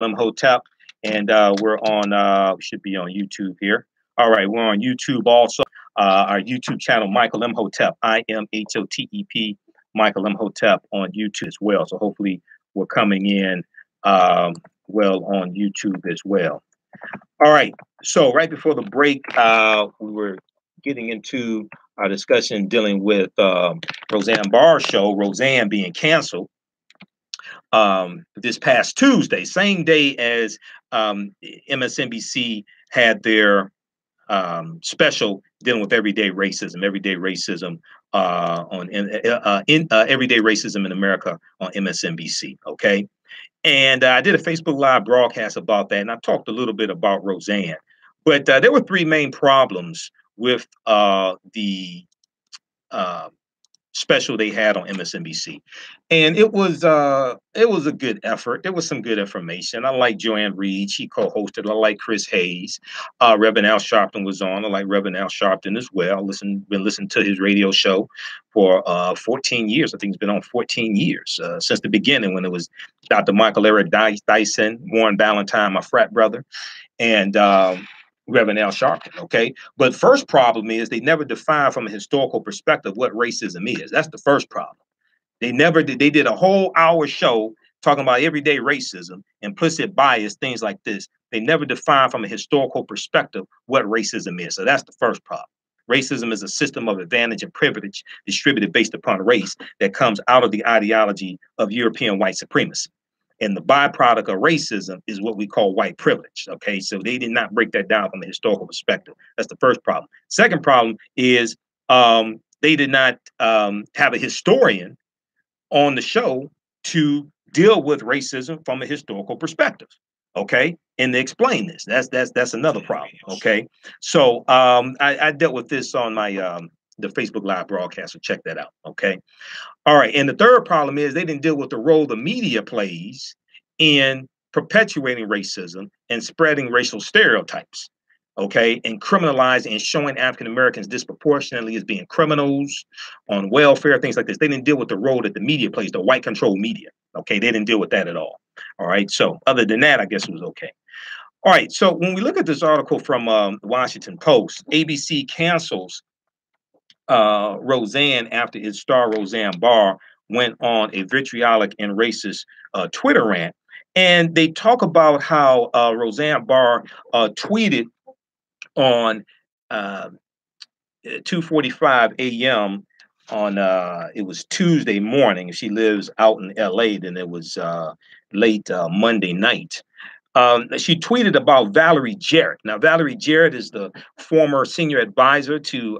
Imhotep, and we're on. We should be on YouTube here. All right, we're on YouTube also. Our YouTube channel, Michael Imhotep, IMHOTEP, Michael Imhotep on YouTube as well. So hopefully we're coming in well on YouTube as well. All right. So right before the break, we were getting into our discussion dealing with Roseanne Barr's show, Roseanne being canceled this past Tuesday, same day as MSNBC had their special dealing with everyday racism on everyday racism in America on MSNBC. Okay. And I did a Facebook Live broadcast about that, and I talked a little bit about Roseanne. But there were three main problems with the special they had on MSNBC, and it was a good effort. There was some good information. I like Joanne Reed; she co-hosted. I like Chris Hayes. Reverend Al Sharpton was on. I like Reverend Al Sharpton as well. Been listening to his radio show for 14 years. I think it's been on 14 years since the beginning when it was Dr. Michael Eric Dyson, Warren Ballantyne, my frat brother, and Reverend Al Sharpton, okay? But first problem is they never define from a historical perspective what racism is. That's the first problem. They never did. They did a whole hour show talking about everyday racism, implicit bias, things like this. They never define from a historical perspective what racism is. So that's the first problem. Racism is a system of advantage and privilege distributed based upon race that comes out of the ideology of European white supremacy. And the byproduct of racism is what we call white privilege. Okay, so they did not break that down from a historical perspective. That's the first problem. Second problem is they did not have a historian on the show to deal with racism from a historical perspective. Okay, and to explain this, that's another problem. Okay, so I dealt with this on my the Facebook Live broadcast, so check that out. Okay. All right. And the third problem is they didn't deal with the role the media plays in perpetuating racism and spreading racial stereotypes. Okay. And criminalizing and showing African Americans disproportionately as being criminals on welfare, things like this. They didn't deal with the role that the media plays, the white controlled media. Okay. They didn't deal with that at all. All right. So other than that, I guess it was okay. All right. So when we look at this article from the Washington Post, ABC cancels Roseanne after its star Roseanne Barr went on a vitriolic and racist Twitter rant. And they talk about how Roseanne Barr tweeted on 2:45 a.m. on it was Tuesday morning. If she lives out in LA, then it was late Monday night. She tweeted about Valerie Jarrett. Now, Valerie Jarrett is the former senior advisor to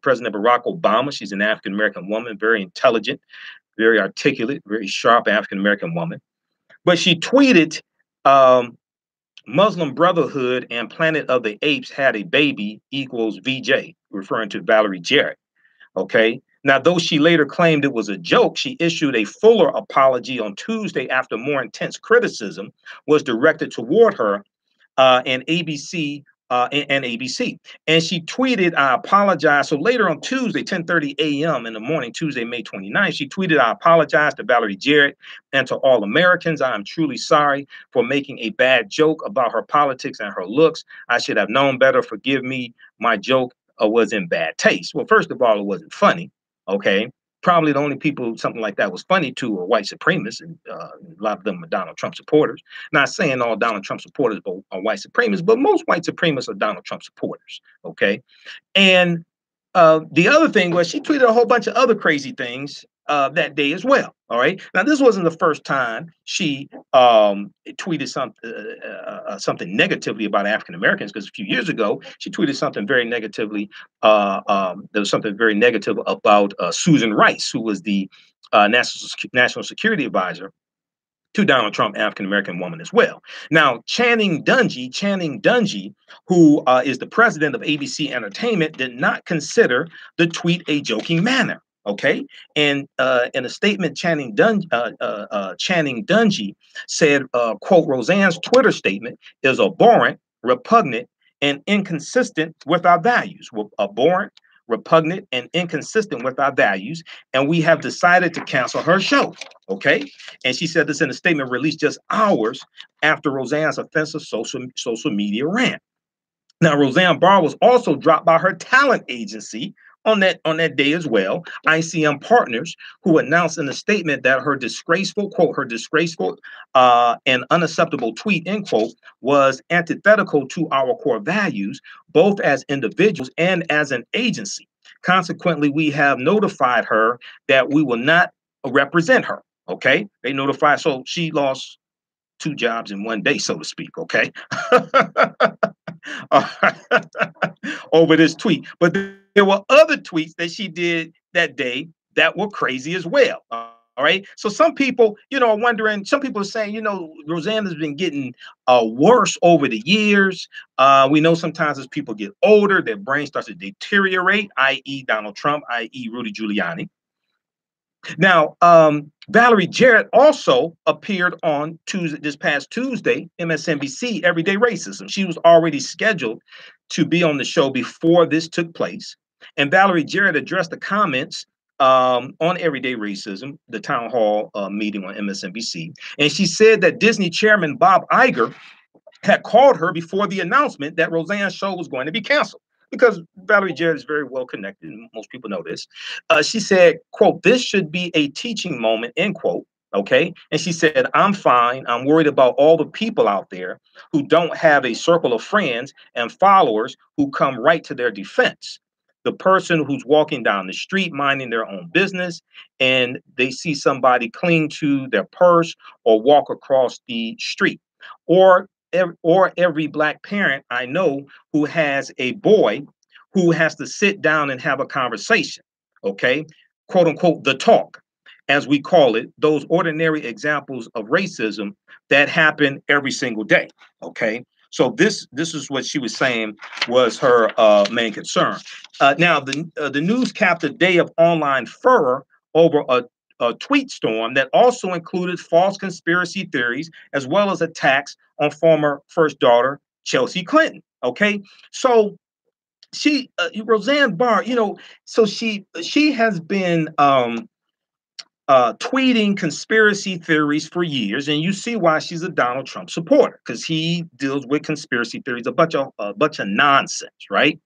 President Barack Obama. She's an African-American woman, very intelligent, very articulate, very sharp African-American woman. But she tweeted, Muslim Brotherhood and Planet of the Apes had a baby equals VJ, referring to Valerie Jarrett. Okay. Now, though she later claimed it was a joke, she issued a fuller apology on Tuesday after more intense criticism was directed toward her and ABC and ABC. And she tweeted, I apologize. So later on Tuesday, 10:30 a.m. in the morning, Tuesday, May 29th, she tweeted, I apologize to Valerie Jarrett and to all Americans. I am truly sorry for making a bad joke about her politics and her looks. I should have known better. Forgive me. My joke was in bad taste. Well, first of all, it wasn't funny. Okay. Probably the only people something like that was funny to are white supremacists, and a lot of them are Donald Trump supporters. Not saying all Donald Trump supporters are white supremacists, but most white supremacists are Donald Trump supporters. Okay. And the other thing was she tweeted a whole bunch of other crazy things that day as well. All right. Now, this wasn't the first time she tweeted something negatively about African Americans, because a few years ago she tweeted something very negatively. There was something very negative about Susan Rice, who was the national security advisor to Donald Trump, African-American woman as well. Now, Channing Dungey, who is the president of ABC Entertainment, did not consider the tweet a joking manner. Okay, and in a statement, Channing Dungey said, "quote Roseanne's Twitter statement is abhorrent, repugnant, and inconsistent with our values. Abhorrent, repugnant, and inconsistent with our values, and we have decided to cancel her show. Okay. And she said this in a statement released just hours after Roseanne's offensive social media rant. Now, Roseanne Barr was also dropped by her talent agency on that day as well, ICM Partners, who announced in a statement that her disgraceful quote, her disgraceful and unacceptable tweet, end quote, was antithetical to our core values, both as individuals and as an agency. Consequently, we have notified her that we will not represent her. Okay, they notified, so she lost two jobs in one day, so to speak. Okay. Over this tweet. But there were other tweets that she did that day that were crazy as well. All right. So some people, are wondering, some people are saying, Roseanne has been getting worse over the years. We know sometimes as people get older, their brain starts to deteriorate, i.e. Donald Trump, i.e. Rudy Giuliani. Now, Valerie Jarrett also appeared on Tuesday, this past Tuesday, MSNBC, Everyday Racism. She was already scheduled to be on the show before this took place. And Valerie Jarrett addressed the comments on Everyday Racism, the town hall meeting on MSNBC. And she said that Disney chairman Bob Iger had called her before the announcement that Roseanne's show was going to be canceled, because Valerie Jarrett is very well connected, and most people know this. She said, quote, "This should be a teaching moment," end quote. Okay. And she said, "I'm fine. I'm worried about all the people out there who don't have a circle of friends and followers who come right to their defense. The person who's walking down the street minding their own business and they see somebody cling to their purse or walk across the street, or every Black parent I know who has a boy who has to sit down and have a conversation." Okay, quote unquote, the talk, as we call it, those ordinary examples of racism that happen every single day. Okay, so this is what she was saying was her main concern. Now, the news capped a day of online furor over a tweet storm that also included false conspiracy theories as well as attacks on former first daughter Chelsea Clinton. Okay, so Roseanne Barr, so she has been tweeting conspiracy theories for years, and you see why she's a Donald Trump supporter, because he deals with conspiracy theories, a bunch of nonsense, right?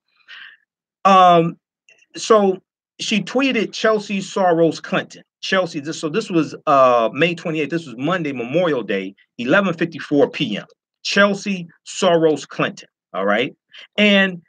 So she tweeted Chelsea Soros Clinton. Chelsea, this was May 28th. This was Monday, Memorial Day, 11:54 p.m. Chelsea Soros Clinton. All right. And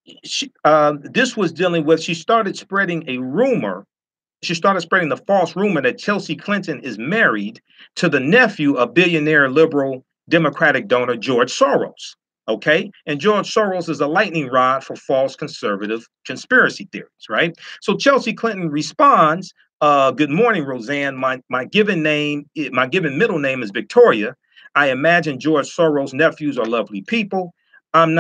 this was dealing with, she started spreading the false rumor that Chelsea Clinton is married to the nephew of billionaire liberal Democratic donor George Soros. Okay. And George Soros is a lightning rod for false conservative conspiracy theories, right? So Chelsea Clinton responds, "Good morning, Roseanne. My given middle name is Victoria. I imagine George Soros' nephews are lovely people. I'm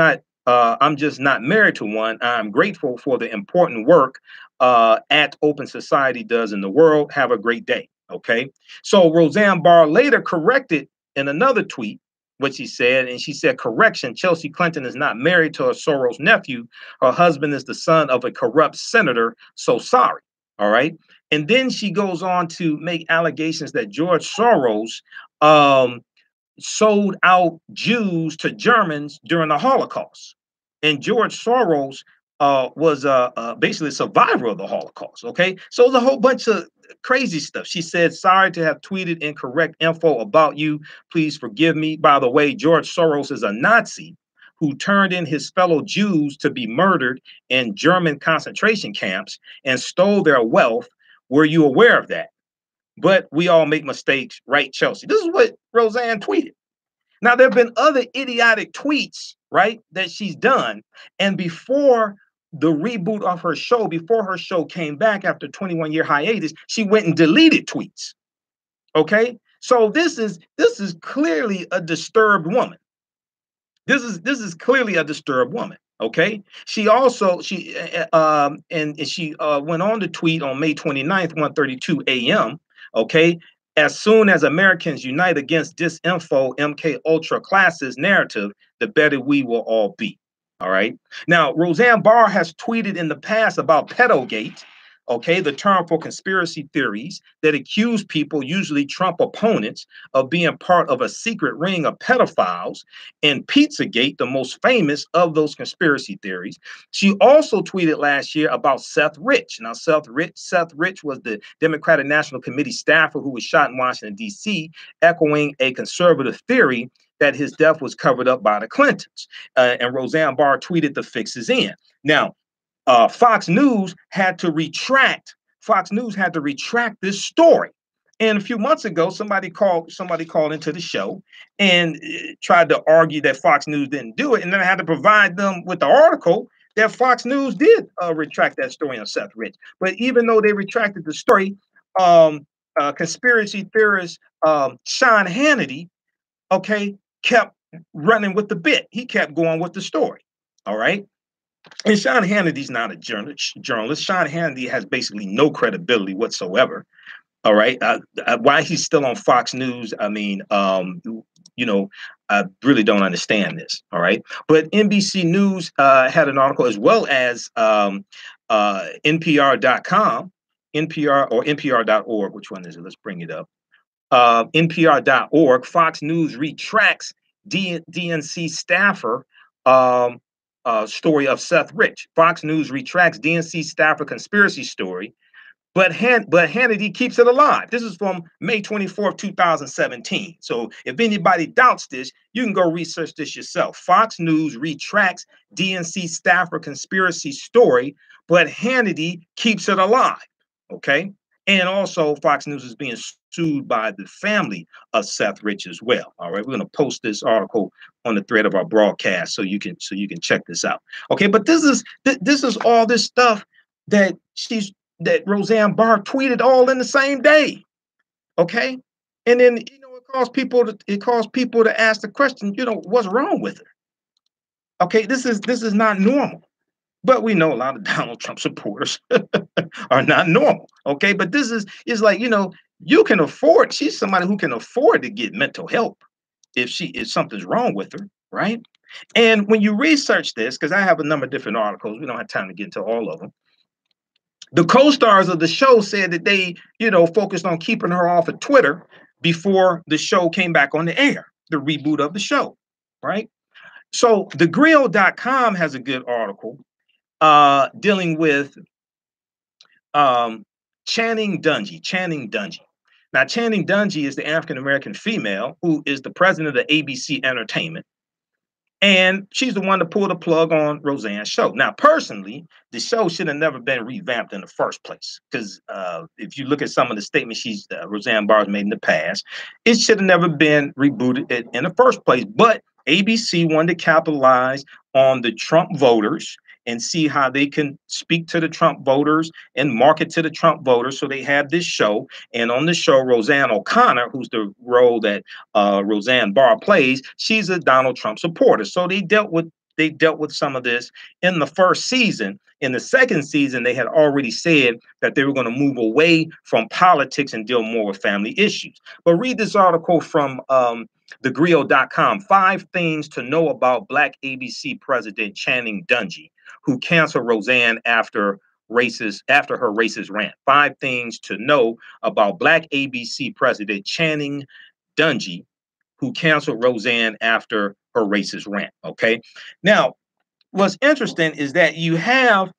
just not married to one. I'm grateful for the important work at Open Society does in the world. Have a great day." Okay. So Roseanne Barr later corrected in another tweet what she said, and she said, "Correction, Chelsea Clinton is not married to a Soros nephew. Her husband is the son of a corrupt senator. So sorry." All right. And then she goes on to make allegations that George Soros sold out Jews to Germans during the Holocaust. And George Soros was basically a survivor of the Holocaust. Okay. So there's a whole bunch of crazy stuff. She said, "Sorry to have tweeted incorrect info about you. Please forgive me. By the way, George Soros is a Nazi who turned in his fellow Jews to be murdered in German concentration camps and stole their wealth. Were you aware of that? But we all make mistakes, right, Chelsea?" This is what Roseanne tweeted. Now, there have been other idiotic tweets, right, that she's done. And before the reboot of her show, before her show came back after 21-year hiatus, she went and deleted tweets. Okay. So this is clearly a disturbed woman. This is clearly a disturbed woman. Okay. She also, she went on to tweet on May 29th, 1:32 a.m. Okay. "As soon as Americans unite against disinfo MK Ultra classes narrative, the better we will all be." All right. Now, Roseanne Barr has tweeted in the past about pedogate, okay, the term for conspiracy theories that accuse people, usually Trump opponents, of being part of a secret ring of pedophiles, and Pizzagate, the most famous of those conspiracy theories. She also tweeted last year about Seth Rich. Now, Seth Rich was the Democratic National Committee staffer who was shot in Washington, D.C., echoing a conservative theory that his death was covered up by the Clintons. And Roseanne Barr tweeted the fix is in. Now, Fox News had to retract. Fox News had to retract this story. And a few months ago, somebody called into the show and tried to argue that Fox News didn't do it. And then I had to provide them with the article that Fox News did retract that story on Seth Rich. But even though they retracted the story, conspiracy theorist Sean Hannity, okay, kept running with the bit. He kept going with the story. All right. And Sean Hannity's not a journalist. Sean Hannity has basically no credibility whatsoever. All right. Why he's still on Fox News, I mean, I really don't understand this. All right. But NBC News had an article, as well as NPR.com, NPR or NPR.org. Which one is it? Let's bring it up. NPR.org, Fox News retracts DNC staffer story of Seth Rich. Fox News retracts DNC staffer conspiracy story, but Hannity keeps it alive. This is from May 24th, 2017. So if anybody doubts this, you can go research this yourself. Fox News retracts DNC staffer conspiracy story, but Hannity keeps it alive. Okay. And also, Fox News is being sued by the family of Seth Rich as well. All right, we're going to post this article on the thread of our broadcast so you can check this out. Okay, but this is all this stuff that Roseanne Barr tweeted all in the same day. Okay, and then it caused people to ask the question, what's wrong with her? Okay, this is not normal. But we know a lot of Donald Trump supporters are not normal. Okay. But this is like, you can afford, she's somebody who can afford to get mental help if something's wrong with her. Right. And when you research this, because I have a number of different articles, we don't have time to get into all of them. The co-stars of the show said that they, focused on keeping her off of Twitter before the show came back on the air, the reboot of the show. Right. So thegrill.com has a good article dealing with Channing Dungey. Now, Channing Dungey is the African-American female who is the president of ABC Entertainment. And she's the one to pull the plug on Roseanne's show. Now, personally, the show should have never been revamped in the first place. Because if you look at some of the statements Roseanne Barr has made in the past, it should have never been rebooted in the first place. But ABC wanted to capitalize on the Trump voters and see how they can speak to the Trump voters and market to the Trump voters. So they have this show. And on the show, Roseanne O'Connor, who's the role that Roseanne Barr plays, she's a Donald Trump supporter. So they dealt with some of this in the first season. In the second season, they had already said that they were going to move away from politics and deal more with family issues. But read this article from thegrill.com, 5 things to know about Black ABC President Channing Dungey, who canceled Roseanne after her racist rant. 5 things to know about Black ABC President Channing Dungey, who canceled Roseanne after her racist rant. Okay. Now, what's interesting is that you have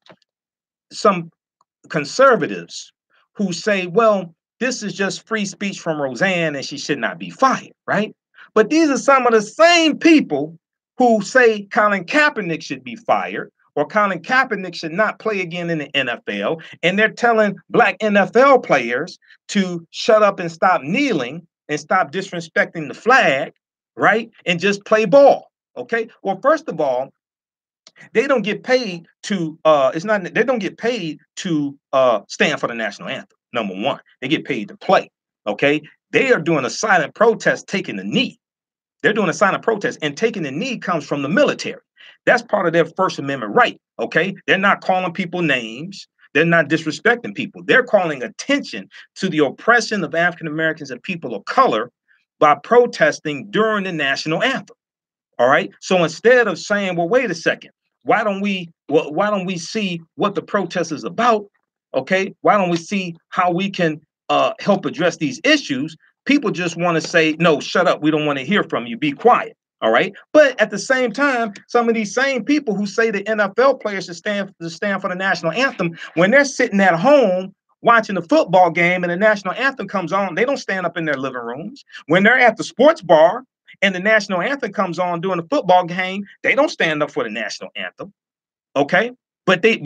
some conservatives who say, well, this is just free speech from Roseanne and she should not be fired, right? But these are some of the same people who say Colin Kaepernick should be fired, or Colin Kaepernick should not play again in the NFL. And they're telling Black NFL players to shut up and stop kneeling and stop disrespecting the flag, right? And just play ball. Okay. Well, first of all, they don't get paid to they don't get paid to stand for the national anthem. Number one, they get paid to play. Okay. They are doing a silent protest, taking the knee. They're doing a silent protest, and taking the knee comes from the military. That's part of their First Amendment right. Okay. They're not calling people names. They're not disrespecting people. They're calling attention to the oppression of African Americans and people of color by protesting during the national anthem. All right. So instead of saying, well, wait a second, why don't we see what the protest is about? Okay, why don't we see how we can help address these issues? People just want to say, no, shut up, we don't want to hear from you, be quiet. All right, but at the same time, some of these same people who say the NFL players should stand for the national anthem, when they're sitting at home watching the football game and the national anthem comes on, they don't stand up in their living rooms. When they're at the sports bar and the national anthem comes on during the football game, they don't stand up for the national anthem. Okay, but they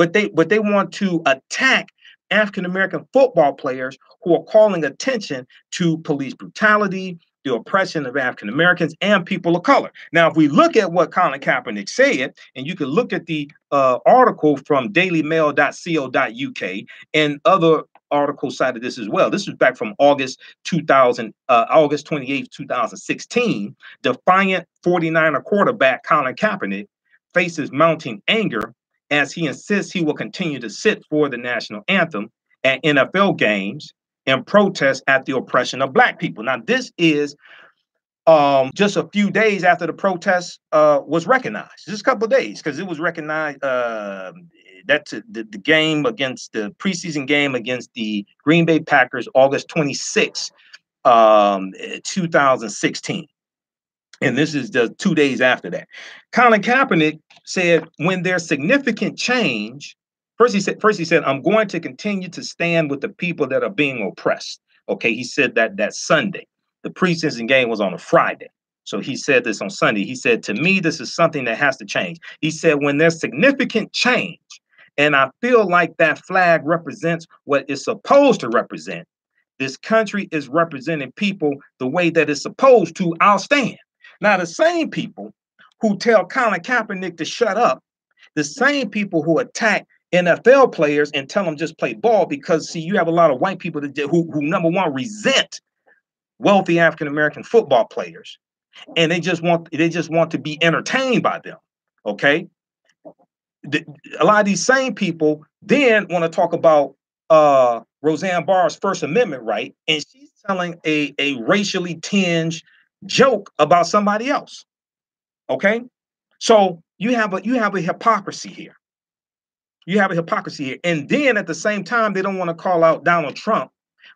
want to attack African American football players who are calling attention to police brutality, the oppression of African Americans and people of color. Now, if we look at what Colin Kaepernick said, and you can look at the article from dailymail.co.uk and other articles cited this as well. This was back from August 28th, 2016. Defiant 49er quarterback Colin Kaepernick faces mounting anger as he insists he will continue to sit for the national anthem at NFL games and protest at the oppression of Black people. Now, this is just a few days after the protest was recognized, just a couple of days, because it was recognized that the game against the preseason game against the Green Bay Packers, August 26, 2016. And this is just 2 days after that. Colin Kaepernick said, when there's significant change, first he said, I'm going to continue to stand with the people that are being oppressed. Okay, he said that Sunday. The preseason game was on a Friday. So he said this on Sunday. He said, to me, this is something that has to change. He said, when there's significant change, and I feel like that flag represents what it's supposed to represent, this country is representing people the way that it's supposed to, I'll stand. Now, the same people who tell Colin Kaepernick to shut up, the same people who attack NFL players and tell them just play ball, because, see, you have a lot of white people who number one, resent wealthy African-American football players, and they just want to be entertained by them, okay? A lot of these same people then want to talk about Roseanne Barr's First Amendment right, and she's telling a racially tinged joke about somebody else. Okay, so you have a hypocrisy here. You have a hypocrisy here, and then at the same time, they don't want to call out Donald Trump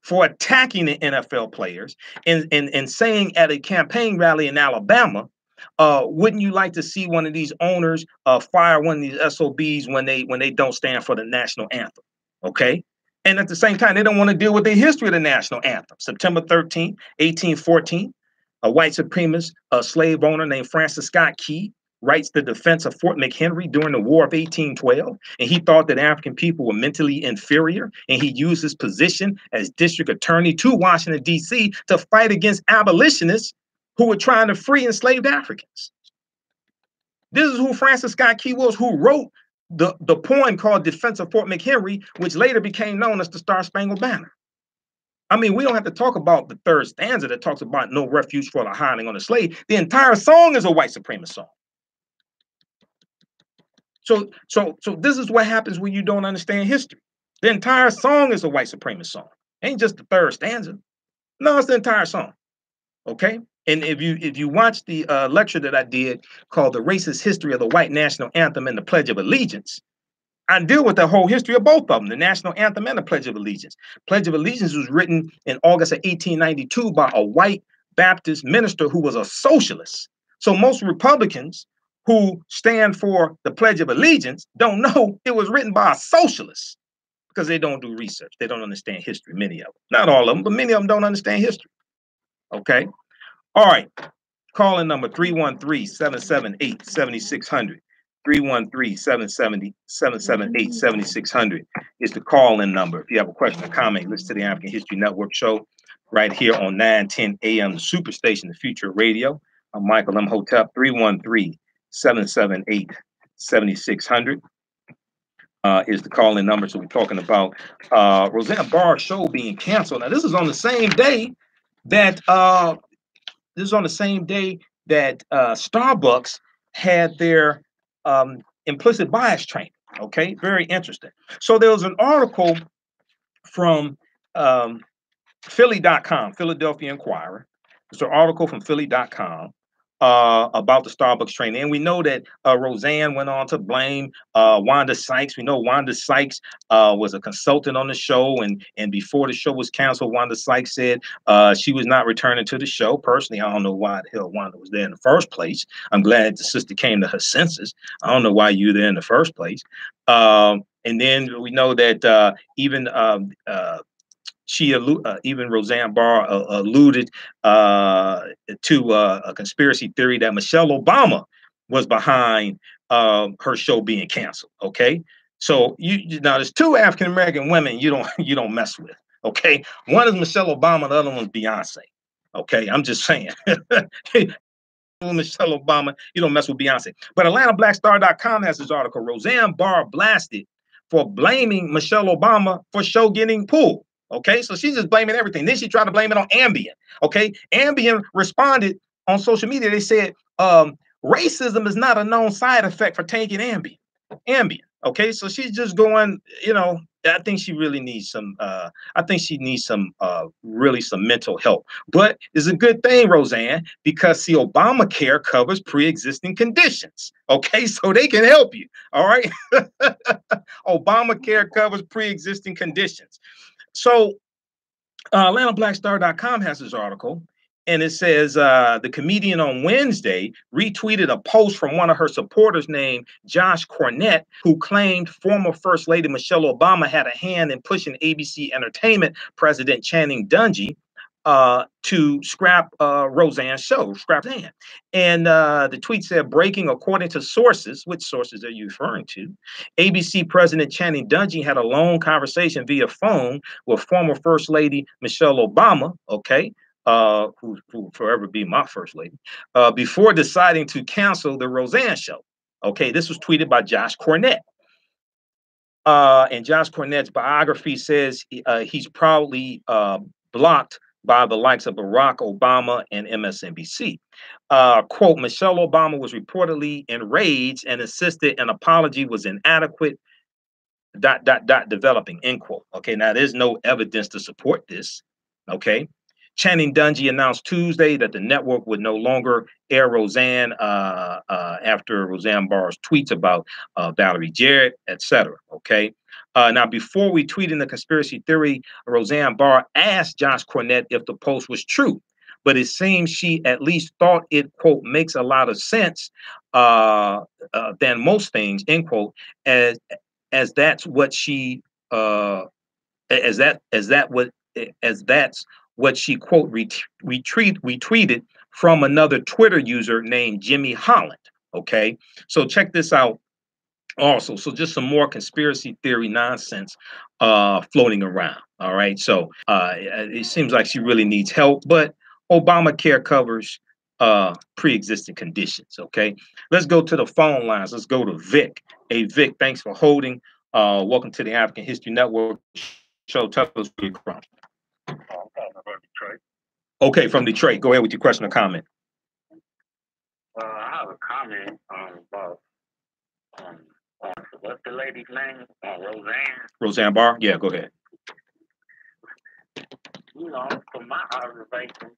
for attacking the NFL players and saying at a campaign rally in Alabama, wouldn't you like to see one of these owners fire one of these SOBs when they don't stand for the national anthem? Okay. And at the same time, they don't want to deal with the history of the national anthem. September 13th, 1814, a white supremacist, a slave owner named Francis Scott Key writes the defense of Fort McHenry during the War of 1812. And he thought that African people were mentally inferior. And he used his position as district attorney to Washington, D.C. to fight against abolitionists who were trying to free enslaved Africans. This is who Francis Scott Key was, who wrote the poem called Defense of Fort McHenry, which later became known as the Star Spangled Banner. I mean, we don't have to talk about the third stanza that talks about no refuge for the hiding on the slave. The entire song is a white supremacist song. So this is what happens when you don't understand history. The entire song is a white supremacist song. It ain't just the third stanza. No, it's the entire song. Okay. And if you watch the lecture that I did called The Racist History of the White National Anthem and the Pledge of Allegiance, I deal with the whole history of both of them, the national anthem and the Pledge of Allegiance. Pledge of Allegiance was written in August of 1892 by a white Baptist minister who was a socialist. So most Republicans who stand for the Pledge of Allegiance don't know it was written by a socialist, because they don't do research. They don't understand history, many of them. Not all of them, but many of them don't understand history. Okay. All right. Call in number 313-778-7600. 313-778-7600 is the call-in number. If you have a question or comment, listen to the African History Network show right here on 910 AM Superstation, the future of radio. I'm Michael Imhotep. 313-778-7600 is the call-in number. So we're talking about Roseanne Barr's show being canceled. Now, this is on the same day that Starbucks had their implicit bias training. Okay, very interesting. So there was an article from Philly.com, Philadelphia Inquirer. It's an article from Philly.com about the Starbucks training. And we know that Roseanne went on to blame Wanda Sykes. We know Wanda Sykes was a consultant on the show, and before the show was canceled, Wanda Sykes said she was not returning to the show. Personally, I don't know why the hell Wanda was there in the first place. I'm glad the sister came to her senses. I don't know why you were there in the first place. And then we know that even even Roseanne Barr alluded to a conspiracy theory that Michelle Obama was behind her show being canceled. Okay, so now there's two African American women you don't mess with. Okay, one is Michelle Obama, the other one's Beyonce. Okay, I'm just saying. Michelle Obama, you don't mess with Beyonce. But AtlantaBlackStar.com has this article: Roseanne Barr blasted for blaming Michelle Obama for show getting pulled. Okay, so she's just blaming everything. Then she tried to blame it on Ambien. Okay, Ambien responded on social media. They said racism is not a known side effect for taking Ambien. Okay, so she's just going, I think she really needs some really some mental help. But it's a good thing, Roseanne, because see, Obamacare covers pre-existing conditions. Okay, so they can help you. All right. Obamacare covers pre-existing conditions. So AtlantaBlackStar.com has this article, and it says the comedian on Wednesday retweeted a post from one of her supporters named Josh Cornett, who claimed former First Lady Michelle Obama had a hand in pushing ABC Entertainment President Channing Dungey to scrap Roseanne's show, scrap hand. And the tweet said, breaking according to sources. Which sources are you referring to? ABC President Channing Dungey had a long conversation via phone with former First Lady Michelle Obama, okay, who will forever be my First Lady, before deciding to cancel the Roseanne show. Okay, this was tweeted by Josh Cornett. And Josh Cornett's biography says he's proudly blocked by the likes of Barack Obama and MSNBC. Quote, Michelle Obama was reportedly enraged and insisted an apology was inadequate, developing, end quote. Okay, now there's no evidence to support this. Okay. Channing Dungey announced Tuesday that the network would no longer air Roseanne after Roseanne Barr's tweets about Valerie Jarrett, etc. Okay. Now, before we tweeted the conspiracy theory, Roseanne Barr asked Josh Cornett if the post was true, but it seems she at least thought it, quote, makes a lot of sense than most things, end quote, as that's what she as that's what she, quote, retweeted from another Twitter user named Jimmy Holland. Okay, so check this out. Also, so just some more conspiracy theory nonsense floating around. All right, so it seems like she really needs help, but Obamacare covers pre-existing conditions. Okay, let's go to the phone lines. Let's go to Vic. Hey, Vic, thanks for holding. Welcome to the African History Network show. Tell us where you're from. I'm calling from Detroit. Okay, from Detroit. Go ahead with your question or comment. I have a comment about what's the lady's name? Roseanne. Roseanne Barr? Yeah, go ahead. From my observation,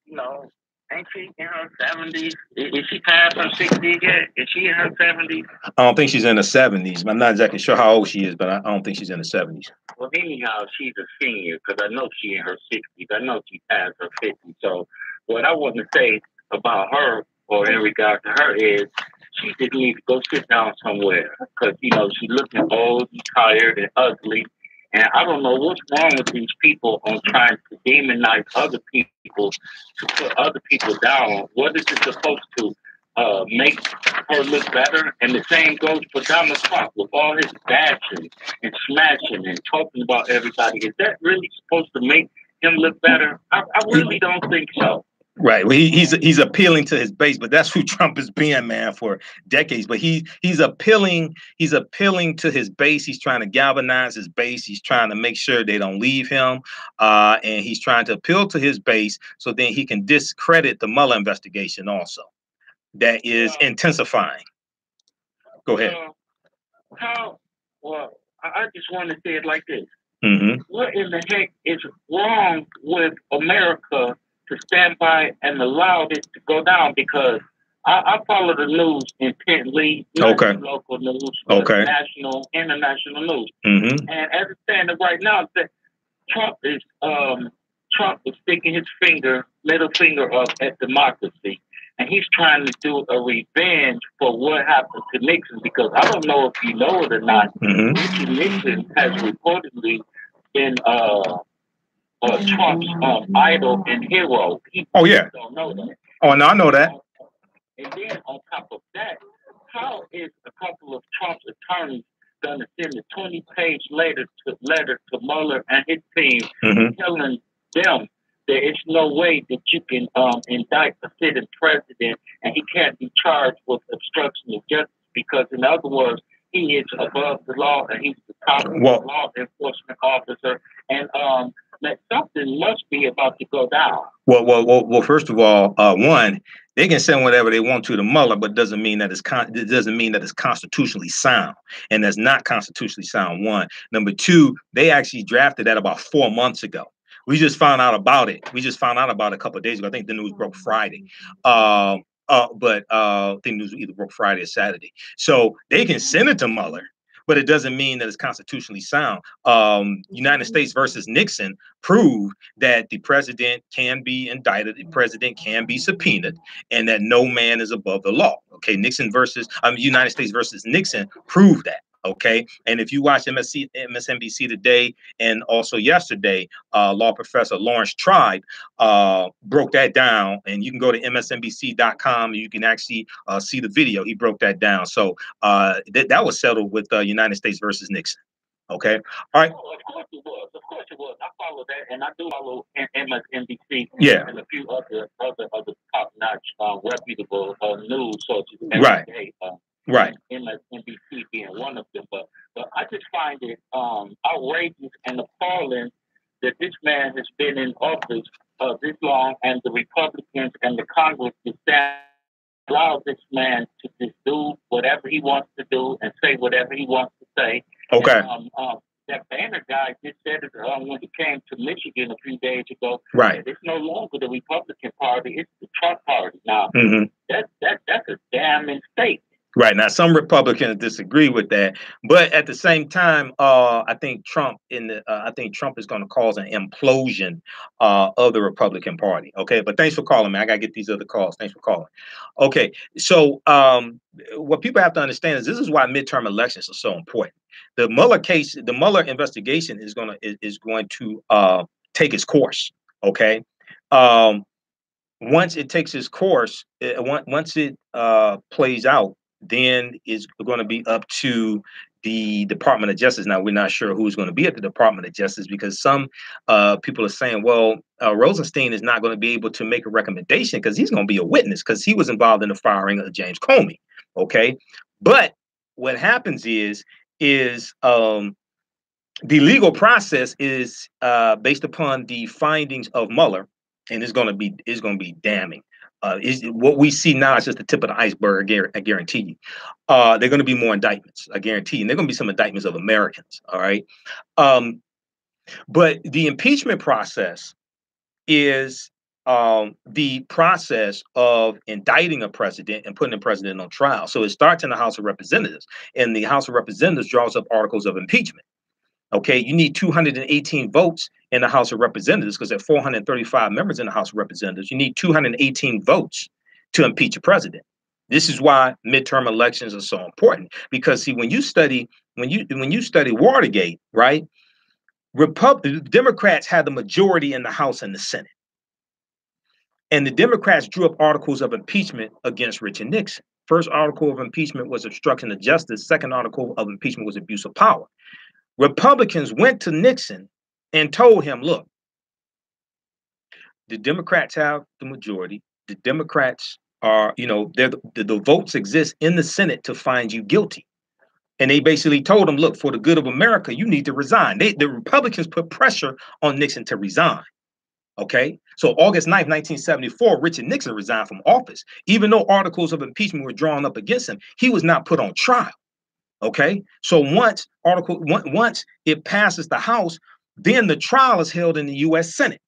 ain't she in her 70s? Is she past her 60s yet? Is she in her 70s? I don't think she's in the 70s. I'm not exactly sure how old she is, but I don't think she's in the 70s. Well, anyhow, she's a senior because I know she's in her 60s. I know she's past her 50s. So what I want to say about her or in regard to her is she just needs to go sit down somewhere because, she's looking old and tired and ugly. And I don't know what's wrong with these people on trying to demonize other people, to put other people down. What is it supposed to make her look better? And the same goes for Donald Trump with all his bashing and smashing and talking about everybody. Is that really supposed to make him look better? I really don't think so. Right. Well, he's appealing to his base, but that's who Trump has been, man, for decades. But he's appealing to his base. He's trying to galvanize his base. He's trying to make sure they don't leave him. And he's trying to appeal to his base so then he can discredit the Mueller investigation also. That is intensifying. Go ahead. I just want to say it like this. Mm-hmm. What in the heck is wrong with America to stand by and allow this to go down? Because I follow the news intently, not Okay. just local news, but Okay. national, international news. Mm-hmm. And as it stands right now, that Trump is sticking his middle finger up at democracy, and he's trying to do a revenge for what happened to Nixon. Because I don't know if you know it or not, Mm-hmm. Richard Nixon has reportedly been Trump's idol and hero. Oh yeah. Don't know that. Oh no, I know that. And then on top of that, how is a couple of Trump's attorneys going to send a 20-page letter to Mueller and his team, Mm-hmm. telling them there is no way that you can indict a sitting president and he can't be charged with obstruction of justice because, in other words, he is above the law and he's the top law enforcement officer, and that something must be about to go down. Well. First of all, one, they can send whatever they want to Mueller, but doesn't mean that it doesn't mean that it's constitutionally sound, and that's not constitutionally sound. One. Number two, they actually drafted that about 4 months ago. We just found out about it. We just found out about it a couple of days ago. I think the news broke Friday. But I think news either broke Friday or Saturday. So they can send it to Mueller, but it doesn't mean that it's constitutionally sound. United States versus Nixon proved that the president can be indicted, the president can be subpoenaed, and that no man is above the law. Okay, United States versus Nixon proved that. Okay, and if you watch MSNBC today and also yesterday, law professor Lawrence Tribe broke that down, and you can go to msnbc.com and you can actually see the video. He broke that down. So that was settled with United States versus Nixon. Okay. All right. Oh, of course it was. Of course it was. I follow that, and I do follow MSNBC Yeah. and a few other top-notch, reputable news sources every Right. day. Right. MSNBC being one of them, but I just find it outrageous and appalling that this man has been in office this long, and the Republicans and the Congress just allow this man to just do whatever he wants to do and say whatever he wants to say. Okay. And, that Banner guy just said it when he came to Michigan a few days ago. Right. It's no longer the Republican Party; it's the Trump Party now. Mm-hmm. That's a damning statement. Right. Now, some Republicans disagree with that, but at the same time, I think Trump is going to cause an implosion of the Republican Party. Okay, but thanks for calling me. I got to get these other calls. Thanks for calling. Okay, so what people have to understand is this is why midterm elections are so important. The Mueller case, the Mueller investigation is going to take its course. Okay. Once it takes its course, once it plays out, then it's going to be up to the Department of Justice. Now, we're not sure who's going to be at the Department of Justice because some people are saying, well, Rosenstein is not going to be able to make a recommendation because he's going to be a witness because he was involved in the firing of James Comey. Okay. But what happens is the legal process is based upon the findings of Mueller, and it's going to be damning. What we see now is just the tip of the iceberg. I guarantee you. There are going to be more indictments. I guarantee you. And there are going to be some indictments of Americans. All right. But the impeachment process is the process of indicting a president and putting the president on trial. So it starts in the House of Representatives, and the House of Representatives draws up articles of impeachment. Okay, you need 218 votes in the House of Representatives because there are 435 members in the House of Representatives. You need 218 votes to impeach a president. This is why midterm elections are so important because see, when you study Watergate, right? Democrats had the majority in the House and the Senate, and the Democrats drew up articles of impeachment against Richard Nixon. First article of impeachment was obstruction of justice. Second article of impeachment was abuse of power. Republicans went to Nixon and told him, look, the Democrats have the majority. The Democrats are, the votes exist in the Senate to find you guilty. And they basically told him, look, for the good of America, you need to resign. The Republicans put pressure on Nixon to resign. Okay. So August 9th, 1974, Richard Nixon resigned from office. Even though articles of impeachment were drawn up against him, he was not put on trial. Okay, so once it passes the House, then the trial is held in the U.S. Senate.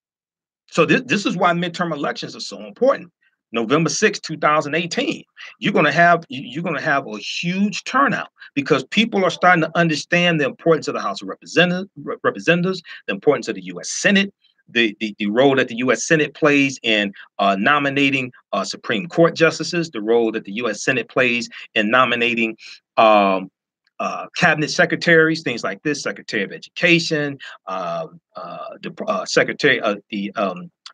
So this is why midterm elections are so important. November 6, 2018. You're going to have a huge turnout because people are starting to understand the importance of the House of Representatives, the importance of the U.S. Senate, the role that the U.S. Senate plays in nominating Supreme Court justices, the role that the U.S. Senate plays in nominating cabinet secretaries, things like this, Secretary of Education, the Secretary of the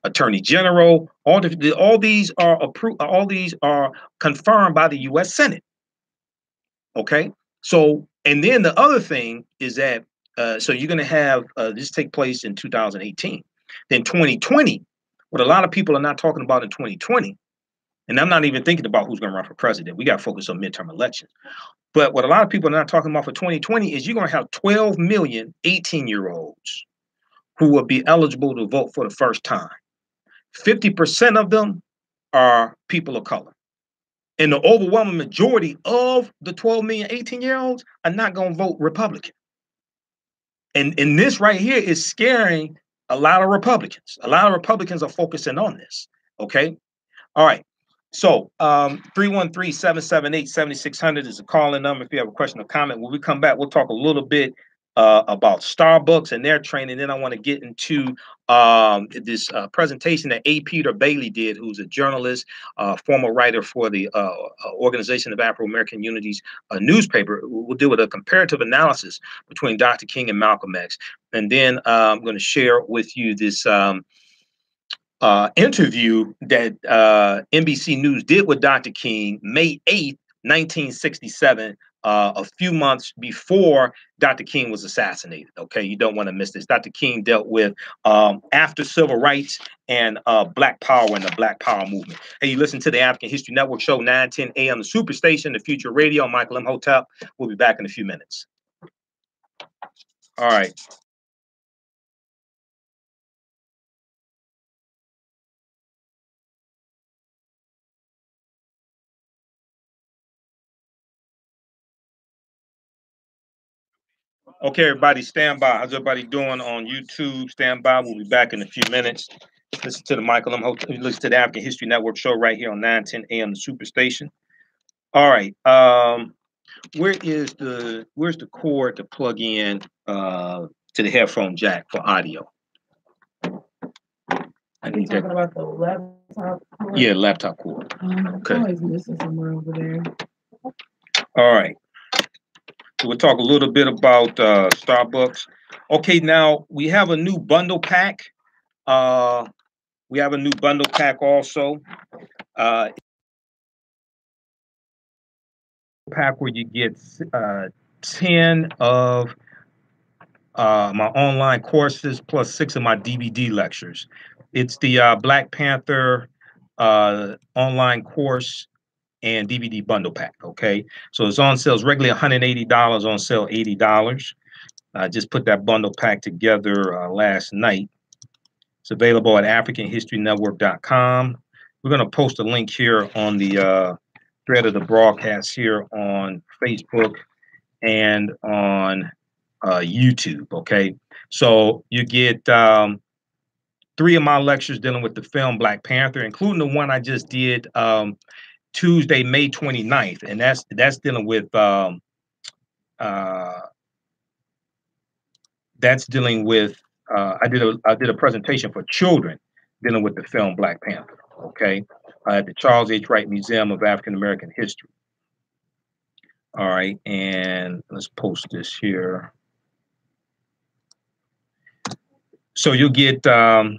Attorney General. All these are approved. All these are confirmed by the U.S. Senate. Okay, so and then the other thing is that so you're going to have this take place in 2018. Then 2020, what a lot of people are not talking about in 2020, and I'm not even thinking about who's going to run for president. We got to focus on midterm elections. But what a lot of people are not talking about for 2020 is you're going to have 12 million 18-year-olds who will be eligible to vote for the first time. 50% of them are people of color. And the overwhelming majority of the 12 million 18-year-olds are not going to vote Republican. And this right here is scaring a lot of Republicans. A lot of Republicans are focusing on this. Okay. All right. So 313-778-7600 is a calling number if you have a question or comment. When we come back, we'll talk a little bit about Starbucks and their training. Then I want to get into this presentation that A. Peter Bailey did, who's a journalist, former writer for the Organization of Afro-American Unity's newspaper. We'll deal with a comparative analysis between Dr. King and Malcolm X. And then I'm going to share with you this interview that NBC News did with Dr. King May 8th, 1967, a few months before Dr. King was assassinated. Okay, you don't want to miss this. Dr. King dealt with after civil rights and Black Power and the Black Power movement. Hey, you listen to the African History Network show, 9:10 a.m. the Superstation, the Future Radio. I'm Michael Imhotep. We'll be back in a few minutes. All right. Okay, everybody, stand by. How's everybody doing on YouTube? Stand by. We'll be back in a few minutes. Listen to the Michael Imhotep. Listen to the African History Network show right here on 9:10 a.m. the Superstation. All right. Where's the cord to plug in to the headphone jack for audio? I need that. Talking about the laptop cord? Yeah, laptop cord. Okay. Always missing somewhere over there. All right. So we'll talk a little bit about Starbucks. Okay, now we have a new bundle pack. We have a new bundle pack also. Pack where you get 10 of my online courses plus 6 of my DVD lectures. It's the Black Panther online course and DVD bundle pack. Okay, so it's on sale. It's regularly $180, on sale $80. I just put that bundle pack together last night. It's available at AfricanHistoryNetwork.com. We're going to post a link here on the thread of the broadcast here on Facebook and on YouTube. Okay, so you get 3 of my lectures dealing with the film Black Panther, including the one I just did Tuesday, May 29th, and that's dealing with I did a presentation for children dealing with the film Black Panther. Okay, at the Charles H. Wright Museum of African American History. All right, and let's post this here. So you'll get you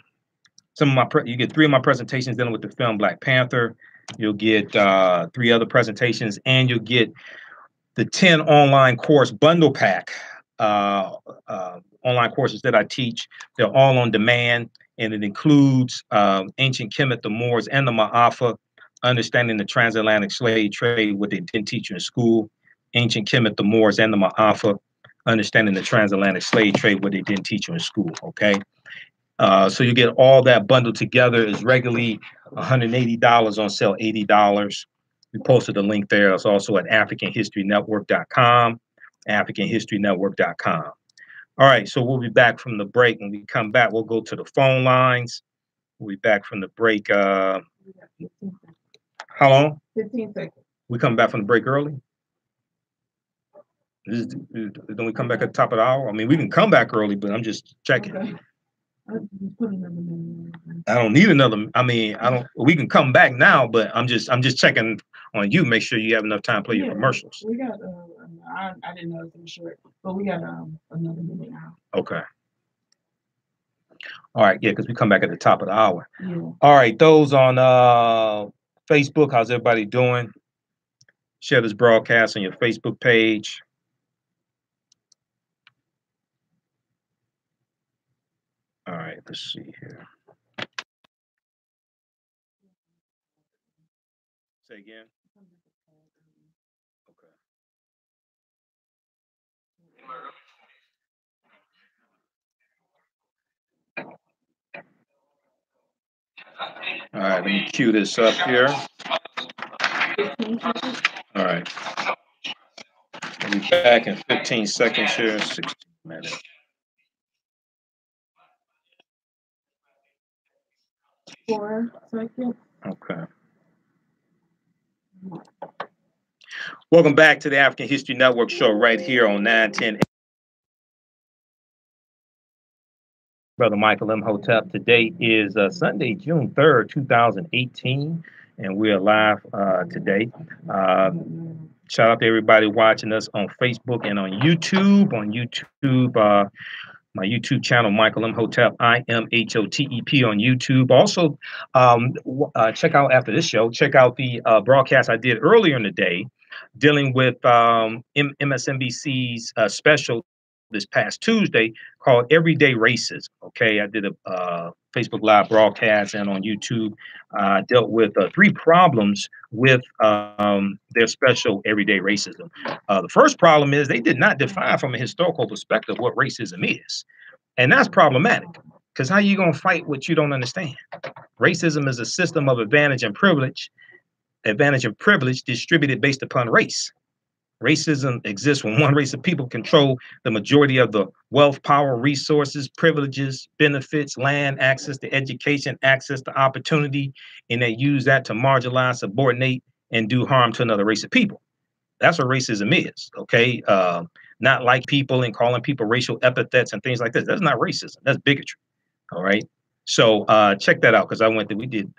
get 3 of my presentations dealing with the film Black Panther. You'll get 3 other presentations, and you'll get the 10 online course bundle pack. Online courses that I teach. They're all on demand, and it includes Ancient Kemet, the Moors, and the Ma'afa, Understanding the Transatlantic Slave Trade, what they didn't teach you in school. Ancient Kemet, the Moors, and the Ma'afa, Understanding the Transatlantic Slave Trade, what they didn't teach you in school. Okay, so you get all that bundled together. Is regularly $180, on sale $80. We posted a link there. It's also at AfricanHistoryNetwork.com, AfricanHistoryNetwork.com. All right, so we'll be back from the break. When we come back, we'll go to the phone lines. We'll be back from the break. How long? 15 seconds. We come back from the break early? Then we come back at the top of the hour? I mean, we can come back early, but I'm just checking. Okay. I just put another minute. I don't need another. I mean, I don't. We can come back now, but I'm just checking on you. Make sure you have enough time to play your commercials. We got. I didn't know it was short, but we got another minute now. Okay. All right. Yeah, because we come back at the top of the hour. Yeah. All right. Those on Facebook, how's everybody doing? Share this broadcast on your Facebook page. All right. Let's see here. Say again. Okay. All right, let me cue this up here. All right. We'll be back in 15 seconds here, 16 minutes. Four seconds. Okay. Welcome back to the African History Network show right here on 910. Brother Michael Imhotep. Today is Sunday, June 3rd, 2018, and we are live today. Shout out to everybody watching us on Facebook and on YouTube. On YouTube, my YouTube channel, Michael Imhotep, IMHOTEP on YouTube. Also, check out after this show, check out the broadcast I did earlier in the day dealing with MSNBC's special this past Tuesday called Everyday Racism. Okay, I did a Facebook Live broadcast and on YouTube dealt with 3 problems with their special Everyday Racism. The first problem is they did not define from a historical perspective what racism is. And that's problematic because how are you going to fight what you don't understand? Racism is a system of advantage and privilege distributed based upon race. Racism exists when one race of people control the majority of the wealth, power, resources, privileges, benefits, land, access to education, access to opportunity, and they use that to marginalize, subordinate, and do harm to another race of people. That's what racism is, okay? Not like people and calling people racial epithets and things like this. That's not racism. That's bigotry, all right? So check that out because we did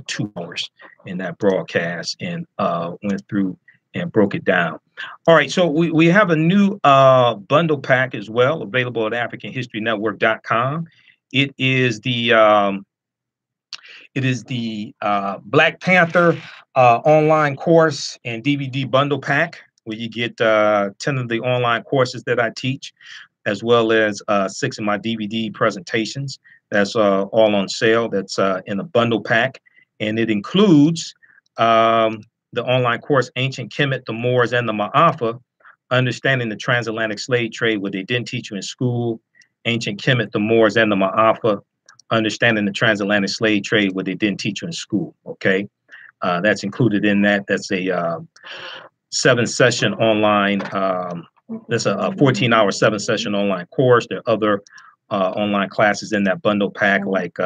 2 hours in that broadcast and went through and broke it down. All right, so we have a new bundle pack as well available at AfricanHistoryNetwork.com. It is the Black Panther online course and DVD bundle pack where you get 10 of the online courses that I teach, as well as 6 of my DVD presentations. That's all on sale. That's in a bundle pack, and it includes the online course, Ancient Kemet, the Moors, and the Ma'afa, Understanding the Transatlantic Slave Trade, what they didn't teach you in school, Ancient Kemet, the Moors, and the Ma'afa, Understanding the Transatlantic Slave Trade, what they didn't teach you in school, okay? That's included in that. That's a 7-session online, that's a 14-hour 7-session online course. There are other online classes in that bundle pack, like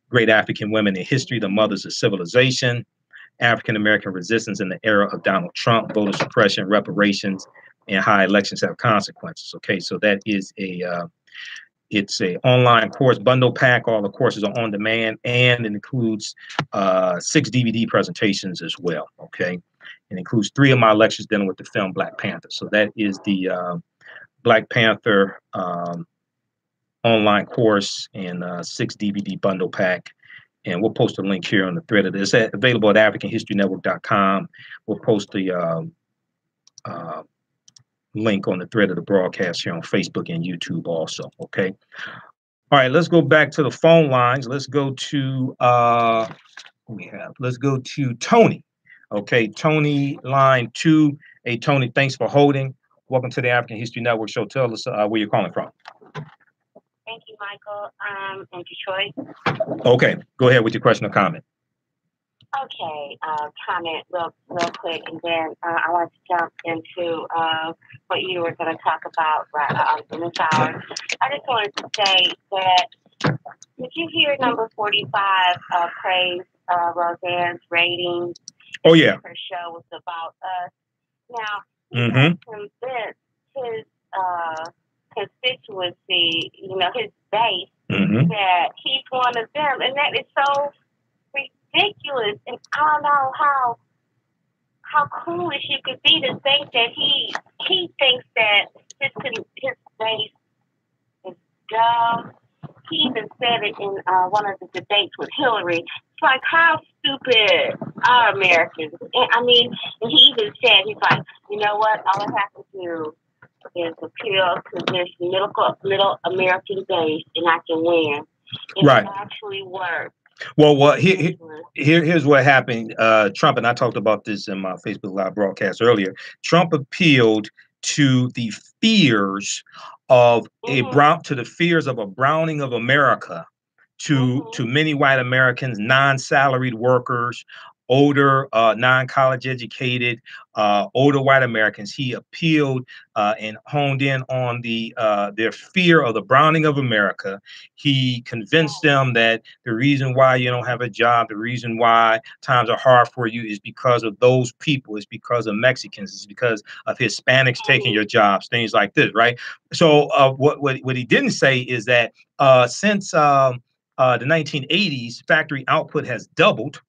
Great African Women in History, the Mothers of Civilization, African-American Resistance in the Era of Donald Trump, Voter Suppression, Reparations, and How Elections Have Consequences. Okay, so that is it's a online course bundle pack. All the courses are on demand, and it includes 6 DVD presentations as well. Okay, it includes 3 of my lectures dealing with the film Black Panther. So that is the Black Panther online course and 6 DVD bundle pack. And we'll post a link here on the thread of this. It's available at AfricanHistoryNetwork.com. We'll post the link on the thread of the broadcast here on Facebook and YouTube also, okay? All right, let's go back to the phone lines. Let's go to, let's go to Tony. Okay, Tony, line 2. Hey, Tony, thanks for holding. Welcome to the African History Network show. Tell us where you're calling from. Thank you, Michael. In Detroit. Okay, go ahead with your question or comment. Okay, comment real quick, and then I want to jump into what you were going to talk about in this hour. I just wanted to say that did you hear number 45 praise Roseanne's ratings. Oh yeah. Her show was about us. Now, he Mm-hmm. has convinced his constituency, you know, his base, Mm-hmm. that he's one of them, and that is so ridiculous. And I don't know how foolish you could be to think that he thinks that his base is dumb. He even said it in one of the debates with Hillary. It's like, how stupid are Americans? And, I mean, and he even said, he's like, you know what? All I have to do is appeal to this middle American base, and I can win. It Right. actually worked. Well, here's what happened. Trump, and I talked about this in my Facebook Live broadcast earlier. Trump appealed to the fears of the fears of a browning of America to many white Americans, non-salaried workers, older, non-college educated, older white Americans. He appealed and honed in on their fear of the browning of America. He convinced them that the reason why you don't have a job, the reason why times are hard for you is because of those people. It's because of Mexicans. It's because of Hispanics taking your jobs, things like this, right? So what he didn't say is that since the 1980s, factory output has doubled,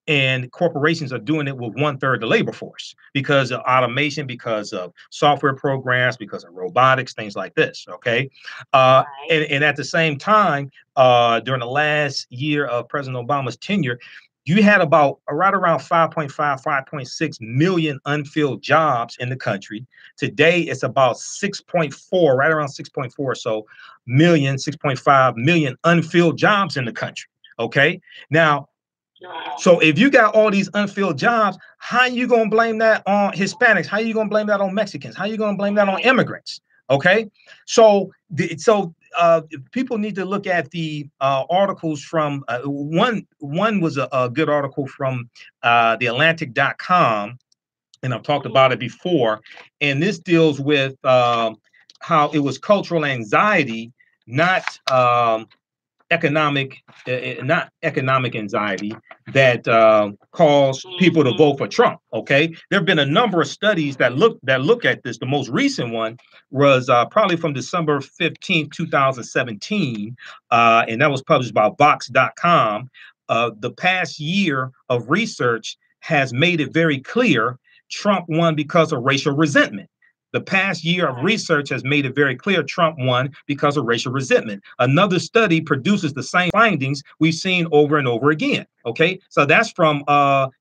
and corporations are doing it with 1/3 the labor force because of automation, because of software programs, because of robotics, things like this. Okay. And at the same time, during the last year of President Obama's tenure, you had about right around 5.5, 5.6 million unfilled jobs in the country. Today, it's about 6.4, right around 6.4 so million, 6.5 million unfilled jobs in the country. Okay. Now, so if you got all these unfilled jobs, how you gonna blame that on Hispanics? How you gonna blame that on Mexicans? How you gonna blame that on immigrants? Okay, so people need to look at the articles from one was a good article from the Atlantic.com, and I've talked about it before, and this deals with how it was cultural anxiety, not economic anxiety that caused people to vote for Trump. Okay, there have been a number of studies that look at this. The most recent one was probably from December 15th, 2017, and that was published by Vox.com. The past year of research has made it very clear Trump won because of racial resentment. The past year of research has made it very clear Trump won because of racial resentment. Another study produces the same findings we've seen over and over again. Okay, so that's from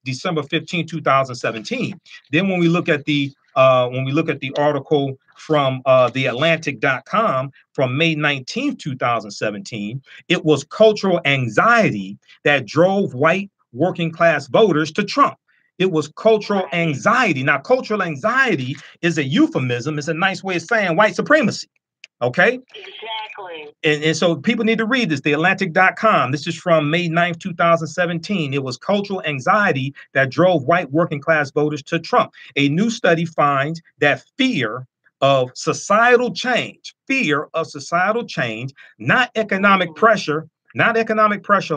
December 15, 2017. Then when we look at the article from the Atlantic.com from May 19th, 2017, it was cultural anxiety that drove white working class voters to Trump. It was cultural anxiety. Now, cultural anxiety is a euphemism. It's a nice way of saying white supremacy. Okay? Exactly. And so people need to read this. The Atlantic.com. This is from May 9th, 2017. It was cultural anxiety that drove white working class voters to Trump. A new study finds that fear of societal change, not economic pressure,